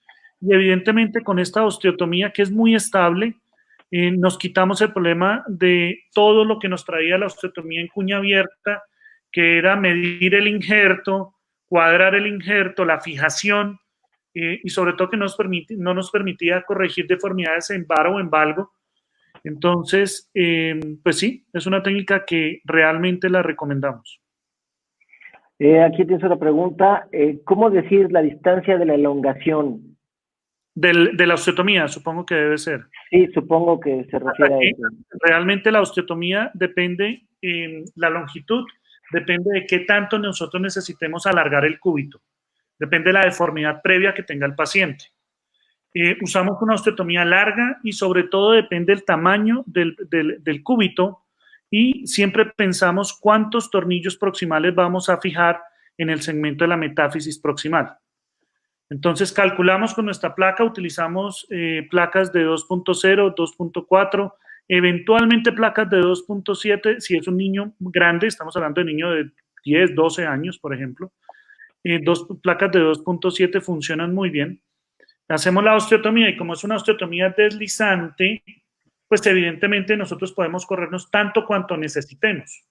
y evidentemente con esta osteotomía que es muy estable, nos quitamos el problema de todo lo que nos traía la osteotomía en cuña abierta, que era medir el injerto, cuadrar el injerto, la fijación, y sobre todo que no nos permitía corregir deformidades en vara o en valgo. Entonces, pues sí, es una técnica que realmente la recomendamos. Aquí tienes otra pregunta. ¿Cómo decir la distancia de la elongación? De la osteotomía, supongo que debe ser. Sí, supongo que se refiere a eso. Realmente la osteotomía depende, la longitud depende de qué tanto nosotros necesitemos alargar el cúbito. Depende de la deformidad previa que tenga el paciente. Usamos una osteotomía larga y sobre todo depende del tamaño del cúbito y siempre pensamos cuántos tornillos proximales vamos a fijar en el segmento de la metáfisis proximal. Entonces calculamos con nuestra placa, utilizamos placas de 2.0, 2.4, eventualmente placas de 2.7, si es un niño grande, estamos hablando de niño de 10, 12 años, por ejemplo. Placas de 2.7 funcionan muy bien. Hacemos la osteotomía y como es una osteotomía deslizante, pues evidentemente nosotros podemos corrernos tanto cuanto necesitemos.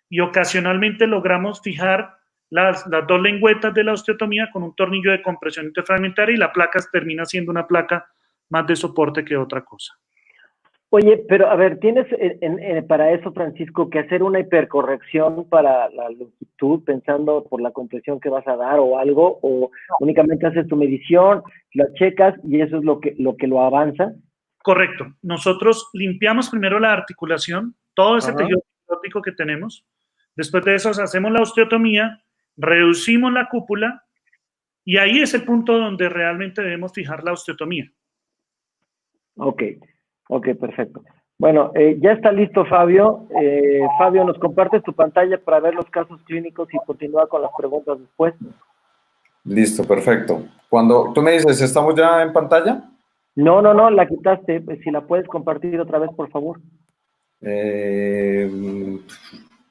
Y ocasionalmente logramos fijar las dos lengüetas de la osteotomía con un tornillo de compresión interfragmentaria y la placa termina siendo una placa más de soporte que otra cosa. Oye, pero a ver, ¿tienes para eso, Francisco, que hacer una hipercorrección para la longitud pensando por la compresión que vas a dar o algo? ¿O únicamente haces tu medición, la checas y eso es lo que lo avanza? Correcto. Nosotros limpiamos primero la articulación, todo ese tejido articulótico que tenemos. Después de eso hacemos la osteotomía, reducimos la cúpula y ahí es el punto donde realmente debemos fijar la osteotomía. Ok, perfecto. Bueno, ya está listo Fabio. Fabio, ¿nos compartes tu pantalla para ver los casos clínicos y continuar con las preguntas después? Listo, perfecto. Cuando tú me dices, ¿estamos ya en pantalla? No, la quitaste. Si la puedes compartir otra vez, por favor.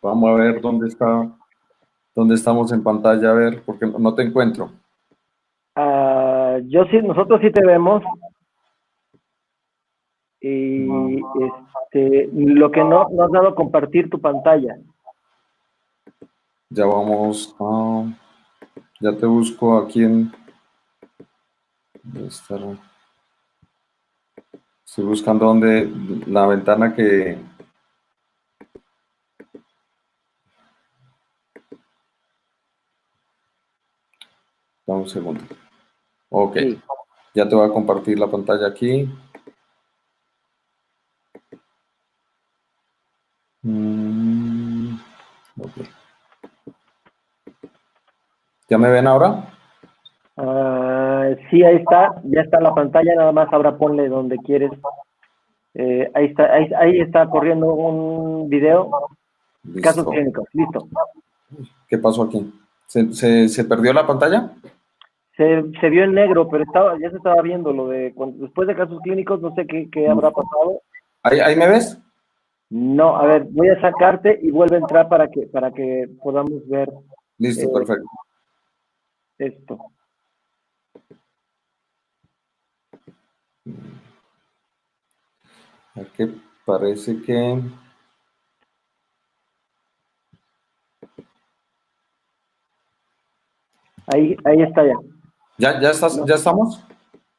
Vamos a ver dónde estamos en pantalla, a ver, porque no te encuentro. Nosotros sí te vemos. Y lo que no has dado compartir tu pantalla. Ya vamos a... Ya te busco aquí en... Estoy buscando donde la ventana que... Dame un segundo. Ok. Sí. Ya te voy a compartir la pantalla aquí. Okay. ¿Ya me ven ahora? Sí, ahí está. Ya está la pantalla. Nada más ahora ponle donde quieres. Ahí está corriendo un video. Listo. Casos clínicos. Listo. ¿Qué pasó aquí? ¿Se perdió la pantalla? Se vio en negro, pero ya se estaba viendo lo de después de casos clínicos, no sé qué habrá pasado. ¿Ahí me ves? No, a ver, voy a sacarte y vuelve a entrar para que podamos ver. Listo, perfecto. Esto. Aquí parece que... Ahí está ya. ¿Ya estamos?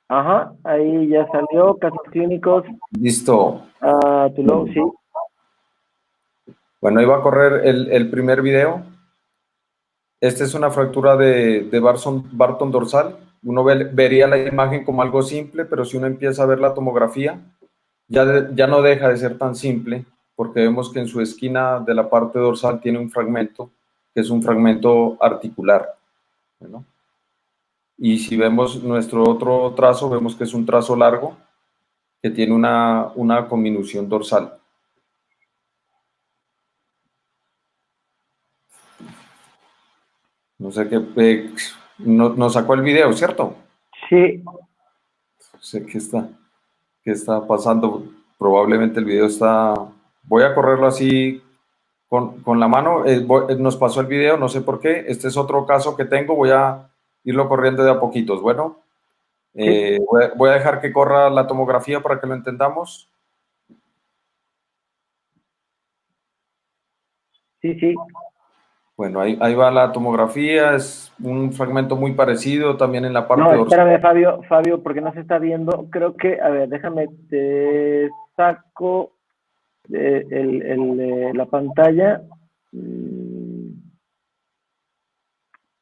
Ajá, ahí ya salió, casos clínicos. Listo. Sí. Bueno, ahí va a correr el primer video. Esta es una fractura de Barton dorsal. Uno vería la imagen como algo simple, pero si uno empieza a ver la tomografía, ya no deja de ser tan simple, porque vemos que en su esquina de la parte dorsal tiene un fragmento, que es un fragmento articular, ¿no? Y si vemos nuestro otro trazo, vemos que es un trazo largo, que tiene una conminución dorsal. No sé qué... nos sacó el video, ¿cierto? Sí. No sé qué está pasando. Probablemente el video está... Voy a correrlo así con la mano. Nos pasó el video, no sé por qué. Este es otro caso que tengo. Voy a irlo corriendo de a poquitos. Bueno, sí. Voy a dejar que corra la tomografía para que lo entendamos. Sí. Bueno, ahí va la tomografía, es un fragmento muy parecido también en la parte dorsal. No, espérame, Fabio, porque no se está viendo. Creo que, a ver, déjame, te saco la pantalla.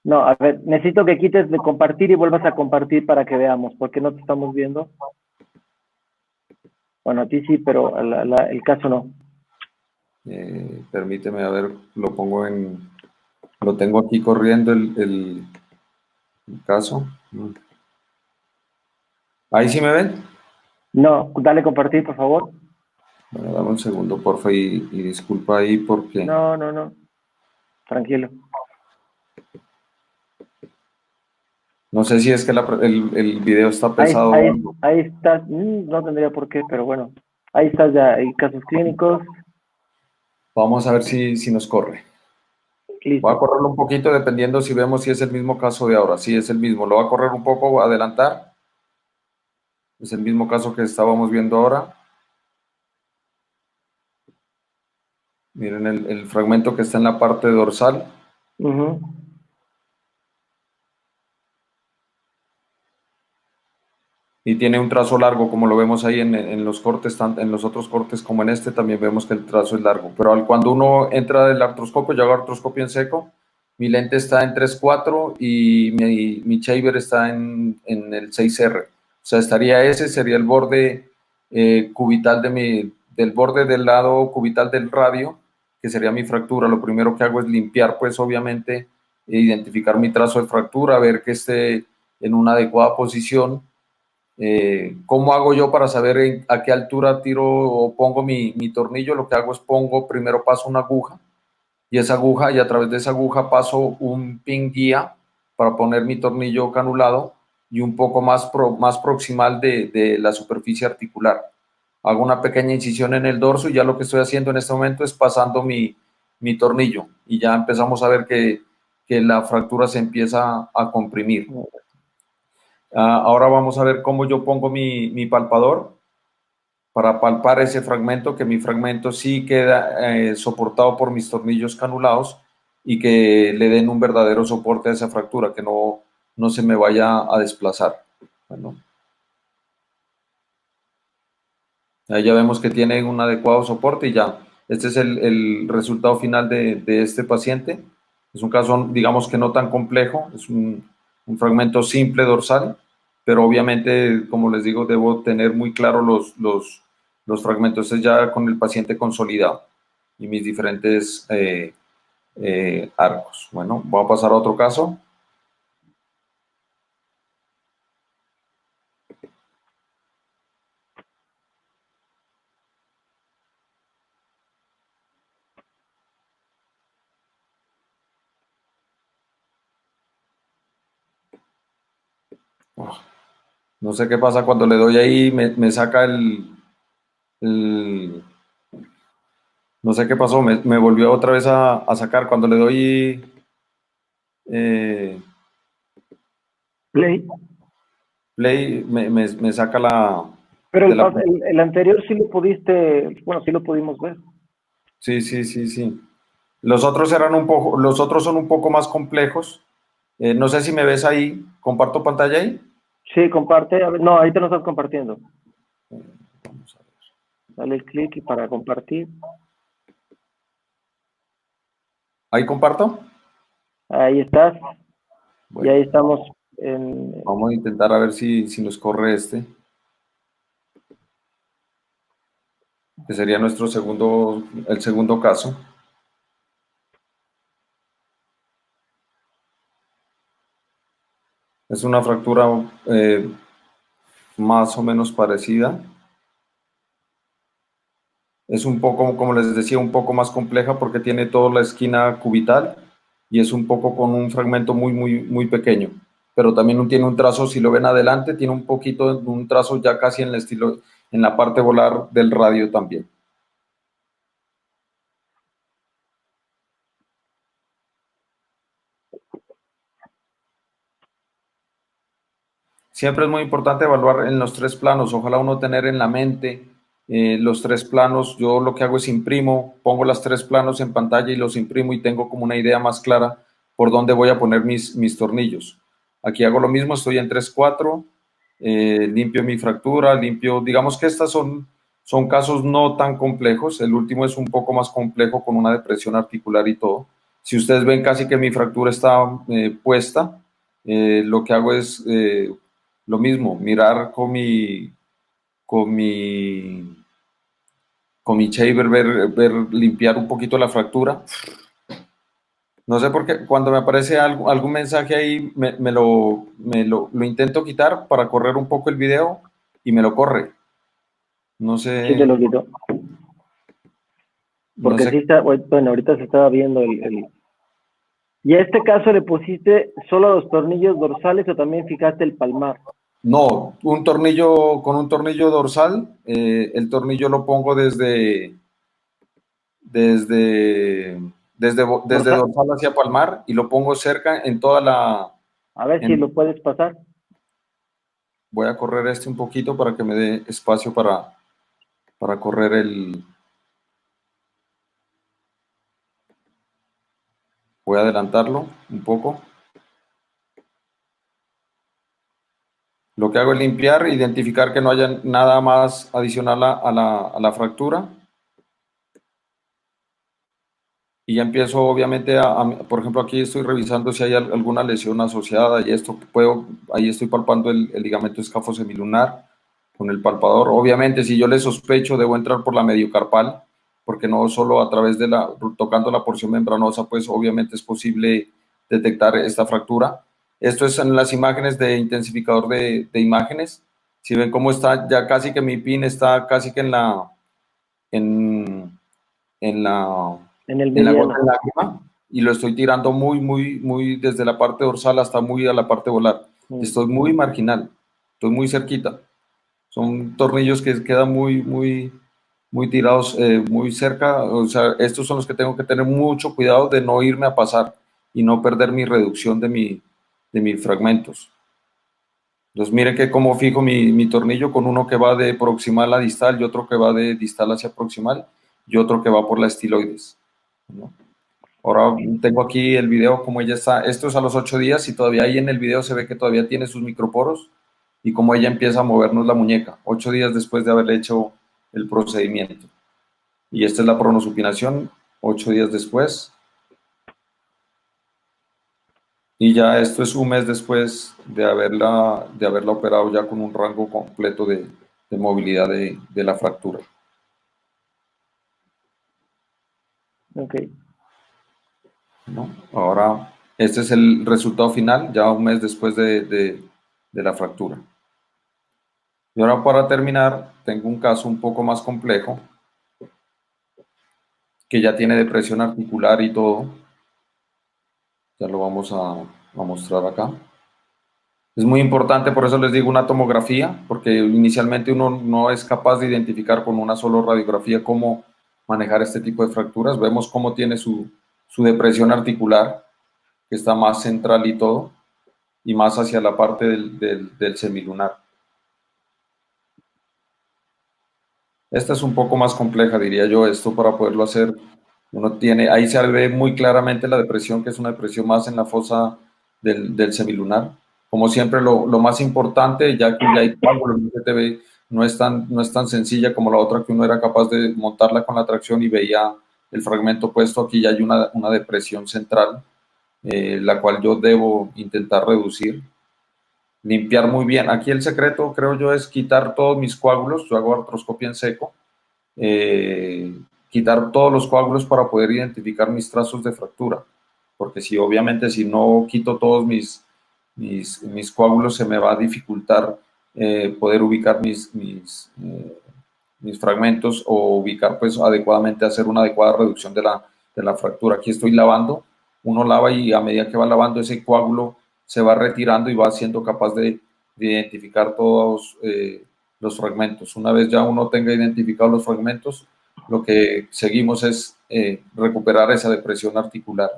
No, a ver, necesito que quites de compartir y vuelvas a compartir para que veamos, porque no te estamos viendo. Bueno, a ti sí, pero el caso no. Permíteme, a ver, lo tengo aquí corriendo el caso. ¿Ahí sí me ven? No, dale compartir, por favor. Bueno, dame un segundo, porfa, y disculpa ahí porque... No, no, no. Tranquilo. No sé si es que el video está pesado o algo. Ahí estás. No tendría por qué, pero bueno. Ahí estás ya. Hay casos clínicos. Vamos a ver si nos corre. Listo. Voy a correrlo un poquito dependiendo si vemos si es el mismo caso de ahora. Sí, es el mismo. Lo voy a correr un poco, adelantar. Es el mismo caso que estábamos viendo ahora. Miren el fragmento que está en la parte dorsal. Y tiene un trazo largo, como lo vemos ahí en los cortes, en los otros cortes como en este, también vemos que el trazo es largo. Pero cuando uno entra del artroscopio, yo hago artroscopio en seco, mi lente está en 3.4 y mi shaver está en el 6R. O sea, ese sería el borde cubital del borde del lado cubital del radio, que sería mi fractura. Lo primero que hago es limpiar, pues obviamente, identificar mi trazo de fractura, ver que esté en una adecuada posición. ¿Cómo hago yo para saber a qué altura tiro o pongo mi tornillo? Lo que hago es primero paso una aguja y a través de esa aguja paso un pin guía para poner mi tornillo canulado y un poco más proximal de la superficie articular. Hago una pequeña incisión en el dorso y ya lo que estoy haciendo en este momento es pasando mi tornillo y ya empezamos a ver que la fractura se empieza a comprimir. Ahora vamos a ver cómo yo pongo mi palpador para palpar ese fragmento, que mi fragmento sí queda soportado por mis tornillos canulados y que le den un verdadero soporte a esa fractura, que no se me vaya a desplazar. Bueno. Ahí ya vemos que tiene un adecuado soporte y ya. Este es el resultado final de este paciente. Es un caso, digamos que no tan complejo, es un fragmento simple dorsal, pero obviamente, como les digo, debo tener muy claro los fragmentos. Este es ya con el paciente consolidado y mis diferentes arcos. Bueno, voy a pasar a otro caso. No sé qué pasa cuando le doy ahí, me saca no sé qué pasó, me volvió otra vez a sacar cuando le doy play, me saca la... Pero el anterior sí lo pudiste, bueno, sí lo pudimos ver. Sí. Los otros son un poco más complejos. No sé si me ves ahí. ¿Comparto pantalla ahí? Sí, comparte. A ver, no, ahí te lo estás compartiendo. Vamos a ver. Dale el clic y para compartir. ¿Ahí comparto? Ahí estás. Bueno, y ahí estamos. Vamos a intentar a ver si nos corre este. Que sería el segundo caso. Es una fractura más o menos parecida. Es un poco, como les decía, un poco más compleja porque tiene toda la esquina cubital y es un poco con un fragmento muy pequeño. Pero también tiene un trazo, si lo ven adelante, tiene un trazo ya casi en la parte volar del radio también. Siempre es muy importante evaluar en los 3 planos. Ojalá uno tener en la mente los 3 planos. Yo lo que hago es imprimo, pongo los 3 planos en pantalla y los imprimo y tengo como una idea más clara por dónde voy a poner mis tornillos. Aquí hago lo mismo, estoy en 3.4, limpio mi fractura, digamos que estas son casos no tan complejos. El último es un poco más complejo con una depresión articular y todo. Si ustedes ven, casi que mi fractura está puesta. Lo que hago es lo mismo, mirar con mi shaver, limpiar un poquito la fractura. No sé por qué, cuando me aparece algún mensaje ahí, lo intento quitar para correr un poco el video y me lo corre. No sé. Sí te lo quito. Porque no sé. sí está, bueno, ahorita se estaba viendo el... ¿Y a este caso le pusiste solo los tornillos dorsales o también fijaste el palmar? No, con un tornillo dorsal, el tornillo lo pongo desde dorsal hacia palmar y lo pongo cerca en toda la... A ver si lo puedes pasar. Voy a correr un poquito para que me dé espacio para correr Voy a adelantarlo un poco. Lo que hago es limpiar, identificar que no haya nada más adicional a la fractura. Y ya empiezo, obviamente, por ejemplo, aquí estoy revisando si hay alguna lesión asociada y ahí estoy palpando el ligamento escafosemilunar con el palpador. Obviamente, si yo le sospecho, debo entrar por la mediocarpal, porque no solo a través tocando la porción membranosa, pues obviamente es posible detectar esta fractura. Esto es en las imágenes de intensificador de imágenes. Si ven cómo está, ya casi que mi pin está casi que en la gota de lágrima, y lo estoy tirando muy desde la parte dorsal hasta muy a la parte volar. Estoy muy marginal, estoy muy cerquita. Son tornillos que quedan muy tirados, muy cerca. O sea, estos son los que tengo que tener mucho cuidado de no irme a pasar y no perder mi reducción de mis fragmentos. Entonces miren que como fijo mi tornillo con uno que va de proximal a distal y otro que va de distal hacia proximal y otro que va por la estiloides, ¿no? Ahora tengo aquí el video como ella está. Esto es a los 8 días y todavía ahí en el video se ve que todavía tiene sus microporos y como ella empieza a movernos la muñeca 8 días después de haberle hecho el procedimiento. Y esta es la pronosupinación 8 días después. Y ya esto es un mes después de haberla operado ya con un rango completo de movilidad de la fractura. Ok. ¿No? Ahora, este es el resultado final, ya un mes después de la fractura. Y ahora para terminar, tengo un caso un poco más complejo, que ya tiene depresión articular y todo. Ya lo vamos a mostrar acá. Es muy importante, por eso les digo una tomografía, porque inicialmente uno no es capaz de identificar con una sola radiografía cómo manejar este tipo de fracturas. Vemos cómo tiene su depresión articular, que está más central y todo, y más hacia la parte del semilunar. Esta es un poco más compleja, diría yo, esto para poderlo hacer. Ahí se ve muy claramente la depresión, que es una depresión más en la fosa del semilunar. Como siempre, lo más importante, ya que ya hay coágulos, no es tan sencilla como la otra, que uno era capaz de montarla con la tracción y veía el fragmento puesto. Aquí ya hay una depresión central, la cual yo debo intentar reducir. Limpiar muy bien. Aquí el secreto, creo yo, es quitar todos mis coágulos. Yo hago artroscopia en seco. Quitar todos los coágulos para poder identificar mis trazos de fractura, porque obviamente si no quito todos mis coágulos, se me va a dificultar poder ubicar mis fragmentos o ubicar pues adecuadamente, hacer una adecuada reducción de la fractura. Aquí estoy lavando, uno lava y a medida que va lavando ese coágulo se va retirando y va siendo capaz de identificar todos los fragmentos. Una vez ya uno tenga identificados los fragmentos, lo que seguimos es recuperar esa depresión articular.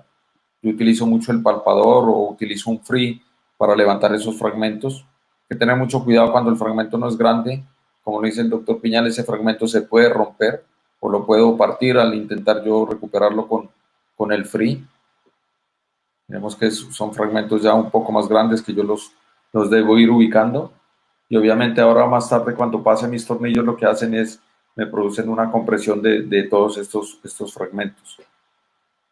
Yo utilizo mucho el palpador o utilizo un free para levantar esos fragmentos. Hay que tener mucho cuidado cuando el fragmento no es grande. Como lo dice el doctor Piñal, ese fragmento se puede romper o lo puedo partir al intentar yo recuperarlo con el free. Vemos que son fragmentos ya un poco más grandes que yo los debo ir ubicando. Y obviamente ahora más tarde, cuando pase mis tornillos, lo que hacen es me producen una compresión de todos estos fragmentos.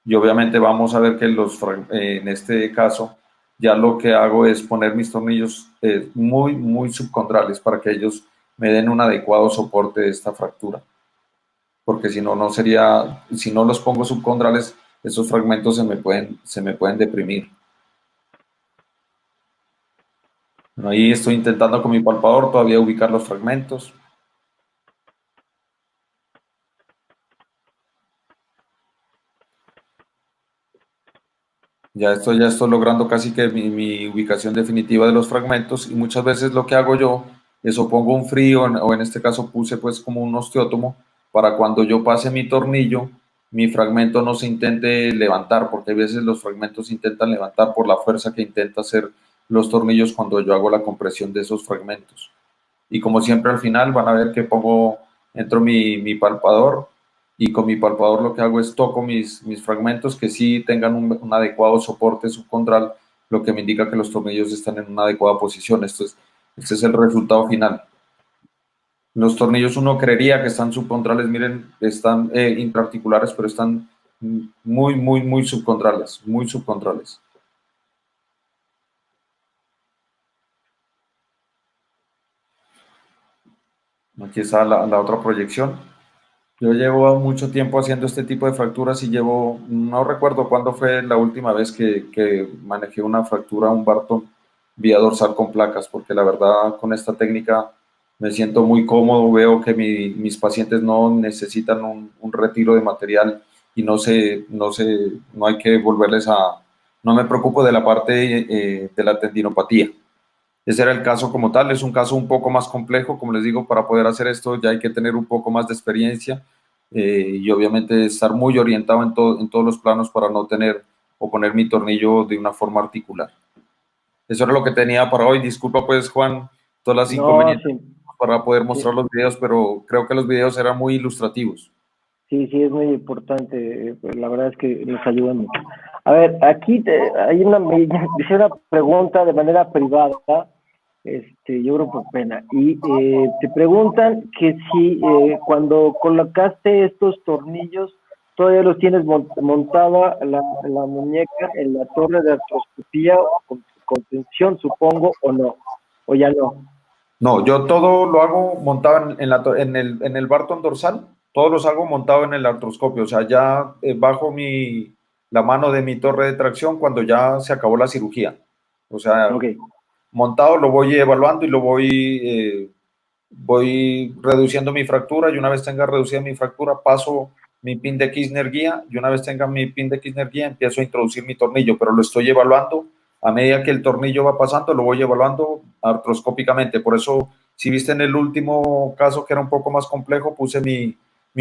y obviamente vamos a ver que en este caso ya lo que hago es poner mis tornillos muy subcondrales para que ellos me den un adecuado soporte de esta fractura, porque si no, si no los pongo subcondrales, esos fragmentos se me pueden deprimir. Bueno, ahí estoy intentando con mi palpador todavía ubicar los fragmentos. Ya estoy logrando casi que mi ubicación definitiva de los fragmentos, y muchas veces lo que hago yo es o pongo un frío o en este caso puse pues como un osteótomo para cuando yo pase mi tornillo, mi fragmento no se intente levantar, porque a veces los fragmentos se intentan levantar por la fuerza que intenta hacer los tornillos cuando yo hago la compresión de esos fragmentos. Y como siempre al final van a ver que entro mi palpador, y con mi palpador lo que hago es toco mis fragmentos que sí tengan un adecuado soporte subcondral, lo que me indica que los tornillos están en una adecuada posición. Este es el resultado final. Los tornillos uno creería que están subcondrales, miren, están intraarticulares, pero están muy subcondrales, muy subcondrales. Aquí está la otra proyección. Yo llevo mucho tiempo haciendo este tipo de fracturas y no recuerdo cuándo fue la última vez que manejé una fractura, un Barton vía dorsal con placas, porque la verdad con esta técnica me siento muy cómodo, veo que mis pacientes no necesitan un retiro de material y no hay que no me preocupo de la parte de la tendinopatía. Ese era el caso como tal, es un caso un poco más complejo, como les digo, para poder hacer esto ya hay que tener un poco más de experiencia y obviamente estar muy orientado en todos los planos para no tener o poner mi tornillo de una forma articular. Eso era lo que tenía para hoy. Disculpa pues, Juan, todas las inconvenientes para poder mostrar los videos, pero creo que los videos eran muy ilustrativos. Sí, es muy importante, la verdad es que nos ayuda mucho. A ver, aquí me hice una pregunta de manera privada, yo creo por pena, y te preguntan que si cuando colocaste estos tornillos, todavía los tienes montada la muñeca en la torre de artroscopía o con tensión, supongo, o no, o ya no. No, yo todo lo hago montado en el Barton dorsal, todos los hago montado en el artroscopio, o sea, ya bajo la mano de mi torre de tracción cuando ya se acabó la cirugía. O sea, montado lo voy evaluando y voy reduciendo mi fractura, y una vez tenga reducida mi fractura paso mi pin de Kirchner guía, y una vez tenga mi pin de Kirchner guía empiezo a introducir mi tornillo, pero lo estoy evaluando. A medida que el tornillo va pasando, lo voy evaluando artroscópicamente. Por eso, si viste en el último caso que era un poco más complejo, puse mi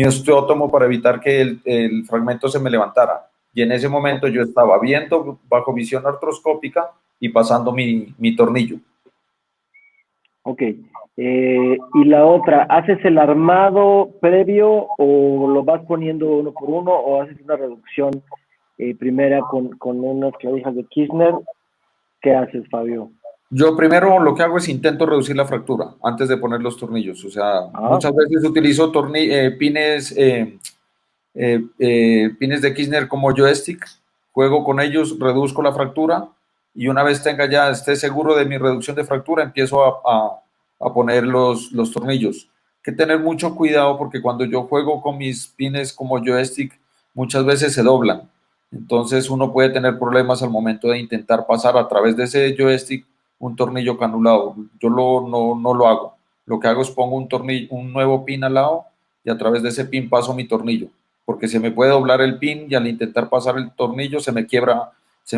osteótomo para evitar que el fragmento se me levantara. Y en ese momento yo estaba viendo bajo visión artroscópica y pasando mi tornillo. Ok. Y la otra, ¿haces el armado previo o lo vas poniendo uno por uno o haces una reducción primera con unas clavijas de Kirchner? ¿Qué haces, Fabio? Yo primero lo que hago es intento reducir la fractura antes de poner los tornillos. O sea, muchas veces utilizo pines de Kirchner como joystick, juego con ellos, reduzco la fractura y una vez esté seguro de mi reducción de fractura, empiezo a poner los tornillos. Hay que tener mucho cuidado porque cuando yo juego con mis pines como joystick, muchas veces se doblan. Entonces uno puede tener problemas al momento de intentar pasar a través de ese joystick un tornillo canulado. Yo no lo hago. Lo que hago es pongo un nuevo pin al lado y a través de ese pin paso mi tornillo, porque se me puede doblar el pin y al intentar pasar el tornillo se me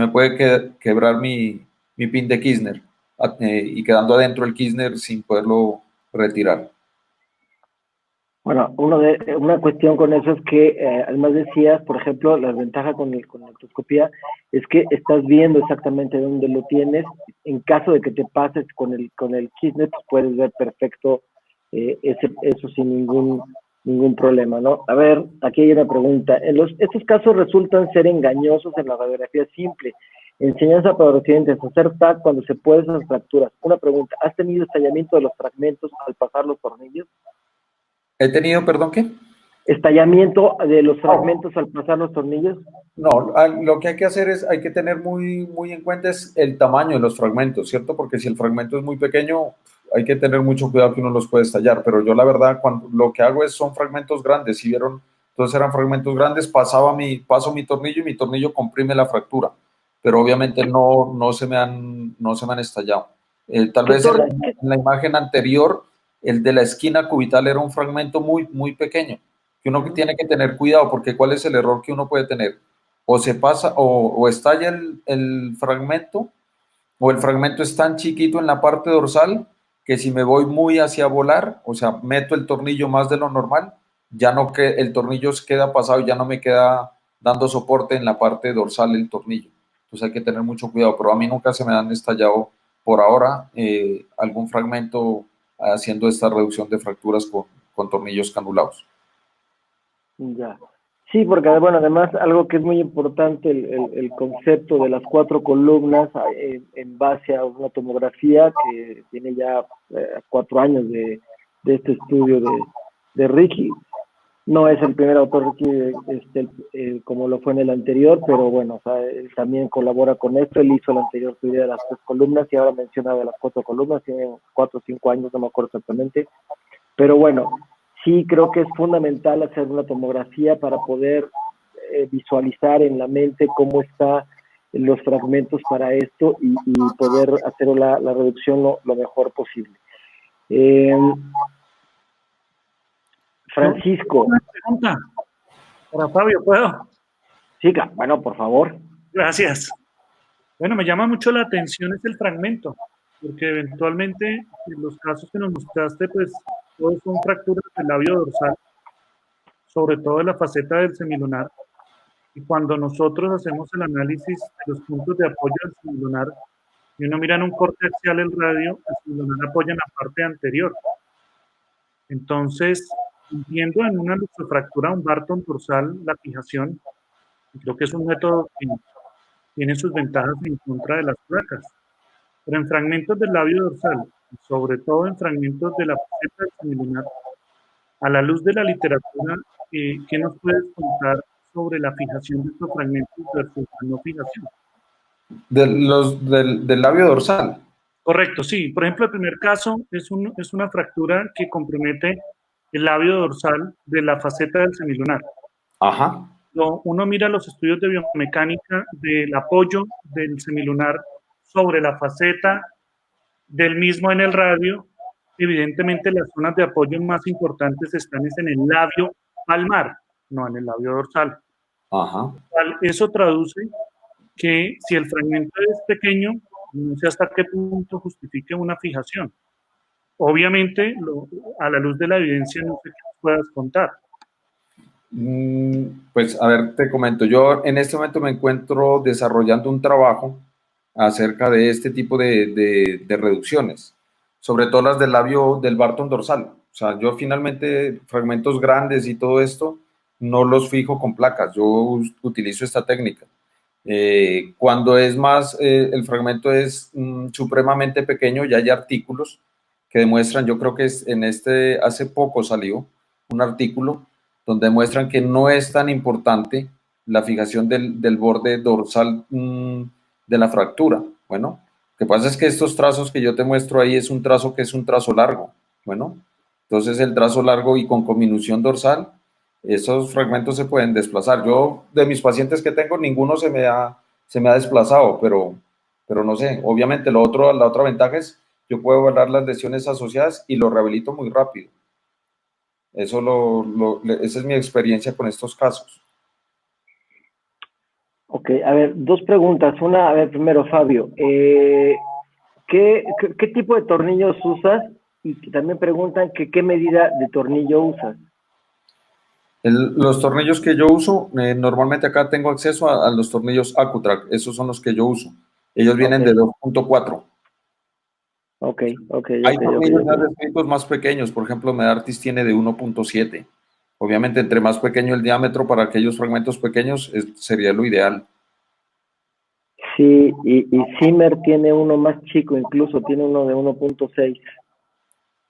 puede quebrar mi pin de Kirchner y quedando adentro el Kirchner sin poderlo retirar. Bueno, una cuestión con eso es que, además decías, por ejemplo, la ventaja con la artroscopía es que estás viendo exactamente dónde lo tienes. En caso de que te pases con el Kirchner, pues puedes ver perfecto eso sin ningún problema, ¿no? A ver, aquí hay una pregunta. Estos casos resultan ser engañosos en la radiografía simple. Enseñanza para los residentes, hacer TAC cuando se pueden esas fracturas. Una pregunta, ¿has tenido estallamiento de los fragmentos al pasar los tornillos? ¿He tenido, perdón, qué? estallamiento de los fragmentos al pasar los tornillos? No, lo que hay que hacer es, hay que tener muy en cuenta es el tamaño de los fragmentos, ¿cierto? Porque si el fragmento es muy pequeño, hay que tener mucho cuidado que uno los puede estallar, pero yo la verdad, cuando lo que hago son fragmentos grandes, si vieron, entonces eran fragmentos grandes, paso mi tornillo y mi tornillo comprime la fractura, pero obviamente no se me han estallado. Tal vez en la imagen anterior, el de la esquina cubital era un fragmento muy pequeño, que uno tiene que tener cuidado, porque ¿cuál es el error que uno puede tener? O se pasa, o estalla el fragmento, o el fragmento es tan chiquito en la parte dorsal que si me voy muy hacia volar, o sea, meto el tornillo más de lo normal, ya no que el tornillo se queda pasado y ya no me queda dando soporte en la parte dorsal del tornillo. Entonces hay que tener mucho cuidado, pero a mí nunca se me han estallado por ahora algún fragmento haciendo esta reducción de fracturas con tornillos canulados. Ya. Sí, porque bueno, además algo que es muy importante, el concepto de las 4 columnas en base a una tomografía que tiene ya 4 años de este estudio de Ricky. No es el primer autor Ricky, como lo fue en el anterior, pero bueno, o sea, él también colabora con esto. Él hizo el anterior estudio de las 3 columnas y ahora menciona de las 4 columnas, tiene 4 o 5 años, no me acuerdo exactamente. Pero bueno, sí creo que es fundamental hacer una tomografía para poder visualizar en la mente cómo están los fragmentos para esto y poder hacer la reducción lo mejor posible. Francisco. Una pregunta para Fabio, ¿puedo? Sí, bueno, por favor. Gracias. Bueno, me llama mucho la atención es el fragmento, porque eventualmente en los casos que nos mostraste, pues todos son fracturas del labio dorsal, sobre todo de la faceta del semilunar. Y cuando nosotros hacemos el análisis de los puntos de apoyo del semilunar, y uno mira en un corte axial el radio, el semilunar apoya en la parte anterior. Entonces, entiendo en una luxofractura, un Barton dorsal, la fijación, y creo que es un método que tiene sus ventajas en contra de las placas. Pero en fragmentos del labio dorsal, y sobre todo en fragmentos de la faceta del semilunar, a la luz de la literatura, ¿qué nos puedes contar sobre la fijación de estos fragmentos versus la no fijación? Del labio dorsal. Correcto, sí. Por ejemplo, el primer caso es una fractura que compromete el labio dorsal de la faceta del semilunar. Ajá. Uno mira los estudios de biomecánica del apoyo del semilunar sobre la faceta del mismo en el radio. Evidentemente las zonas de apoyo más importantes están en el labio palmar, no en el labio dorsal. Ajá. Eso traduce que si el fragmento es pequeño, no sé hasta qué punto justifique una fijación. Obviamente, a la luz de la evidencia, no sé qué puedas contar. Pues, a ver, te comento. Yo en este momento me encuentro desarrollando un trabajo acerca de este tipo de reducciones, sobre todo las del labio del Barton dorsal. O sea, yo finalmente fragmentos grandes y todo esto no los fijo con placas, yo utilizo esta técnica. Cuando es más, el fragmento es supremamente pequeño, ya hay artículos que demuestran, yo creo que hace poco salió un artículo donde demuestran que no es tan importante la fijación del borde dorsal de la fractura. Bueno, lo que pasa es que estos trazos que yo te muestro ahí es un trazo largo. Bueno, entonces el trazo largo y con conminución dorsal, esos fragmentos se pueden desplazar. Yo, de mis pacientes que tengo, ninguno se me ha desplazado, pero no sé. Obviamente, la otra ventaja es yo puedo evaluar las lesiones asociadas y lo rehabilito muy rápido. Esa es mi experiencia con estos casos. Ok, a ver, 2 preguntas. Una, a ver, primero, Fabio, ¿qué tipo de tornillos usas? Y también preguntan que qué medida de tornillo usas. Los tornillos que yo uso, normalmente acá tengo acceso a los tornillos Accutrack, esos son los que yo uso. Ellos vienen de 2.4. Ok. Hay tornillos más pequeños, por ejemplo, Medartis tiene de 1.7. Obviamente, entre más pequeño el diámetro para aquellos fragmentos pequeños, sería lo ideal. Sí, y Zimmer tiene uno más chico, incluso tiene uno de 1.6.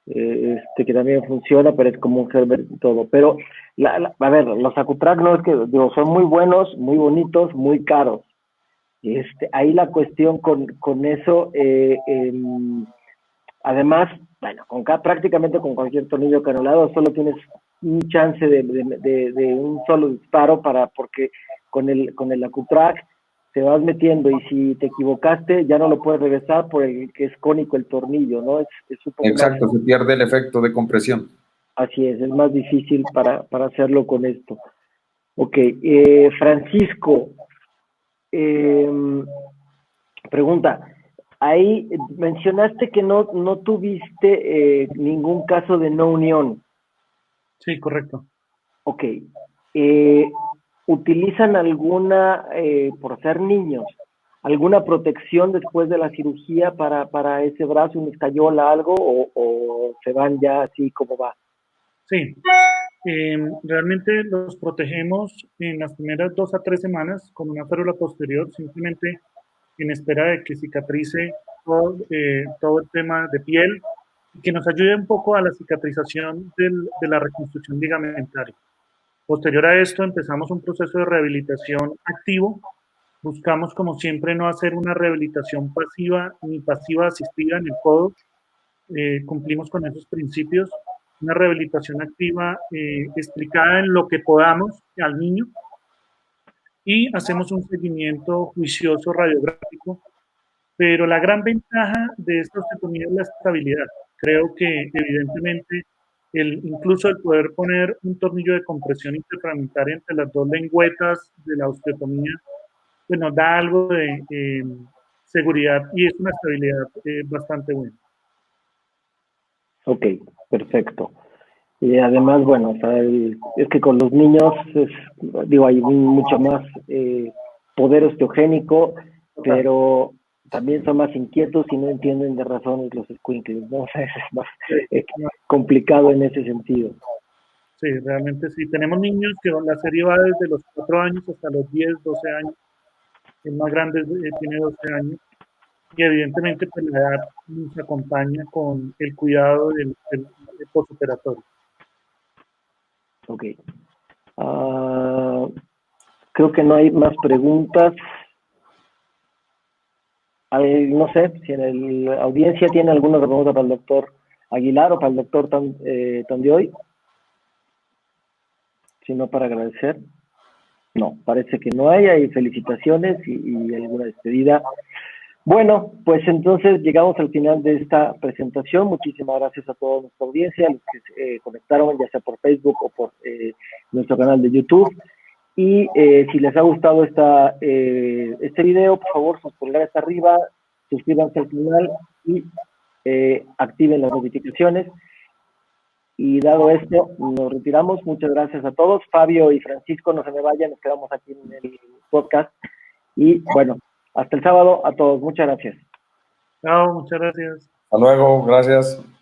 Que también funciona, pero es como un Herbert y todo. Pero A ver, los Acutrack no es que, digo, son muy buenos, muy bonitos, muy caros. Ahí la cuestión con eso, además, bueno, prácticamente con cualquier tornillo canulado solo tienes un chance de un solo disparo porque con el Acutrack te vas metiendo y si te equivocaste ya no lo puedes regresar por el que es cónico el tornillo, ¿no? Es un poco Exacto, se pierde el efecto de compresión. Así es más difícil para hacerlo con esto. Ok, Francisco, pregunta, ahí mencionaste que no tuviste ningún caso de no unión. Sí, correcto. Ok, ¿utilizan alguna, por ser niños, alguna protección después de la cirugía para ese brazo, una escayola, algo, o se van ya así como va? Sí, realmente los protegemos en las primeras 2 a 3 semanas con una férula posterior, simplemente en espera de que cicatrice todo el tema de piel y que nos ayude un poco a la cicatrización de la reconstrucción ligamentaria. Posterior a esto empezamos un proceso de rehabilitación activo. Buscamos, como siempre, no hacer una rehabilitación pasiva ni pasiva asistida en el codo. Cumplimos con esos principios. Una rehabilitación activa explicada en lo que podamos al niño y hacemos un seguimiento juicioso radiográfico. Pero la gran ventaja de esta osteotomía es la estabilidad. Creo que evidentemente incluso el poder poner un tornillo de compresión interfragmentaria entre las dos lengüetas de la osteotomía, pues nos da algo de seguridad y es una estabilidad bastante buena. Ok, perfecto. Y además, bueno, o sea, es que con los niños, hay mucho más poder osteogénico, pero también son más inquietos y no entienden de razones los escuincles, ¿no? O sea, es más complicado en ese sentido. Sí, realmente sí. Tenemos niños que la serie va desde los 4 años hasta los 10, 12 años. El más grande tiene 12 años. Y evidentemente pues, la edad nos acompaña con el cuidado del postoperatorio. Ok. Creo que no hay más preguntas. No sé si la audiencia tiene alguna pregunta para el doctor Aguilar o para el doctor Tandioy. Si no, para agradecer. No, parece que no hay felicitaciones y alguna despedida. Bueno, pues entonces llegamos al final de esta presentación. Muchísimas gracias a toda nuestra audiencia, a los que se conectaron, ya sea por Facebook o por nuestro canal de YouTube. Y si les ha gustado este video, por favor, sus pulgares arriba, suscríbanse al canal y activen las notificaciones. Y dado esto, nos retiramos. Muchas gracias a todos. Fabio y Francisco, no se me vayan, nos quedamos aquí en el podcast. Y bueno, hasta el sábado a todos. Muchas gracias. Chao, muchas gracias. Hasta luego, gracias.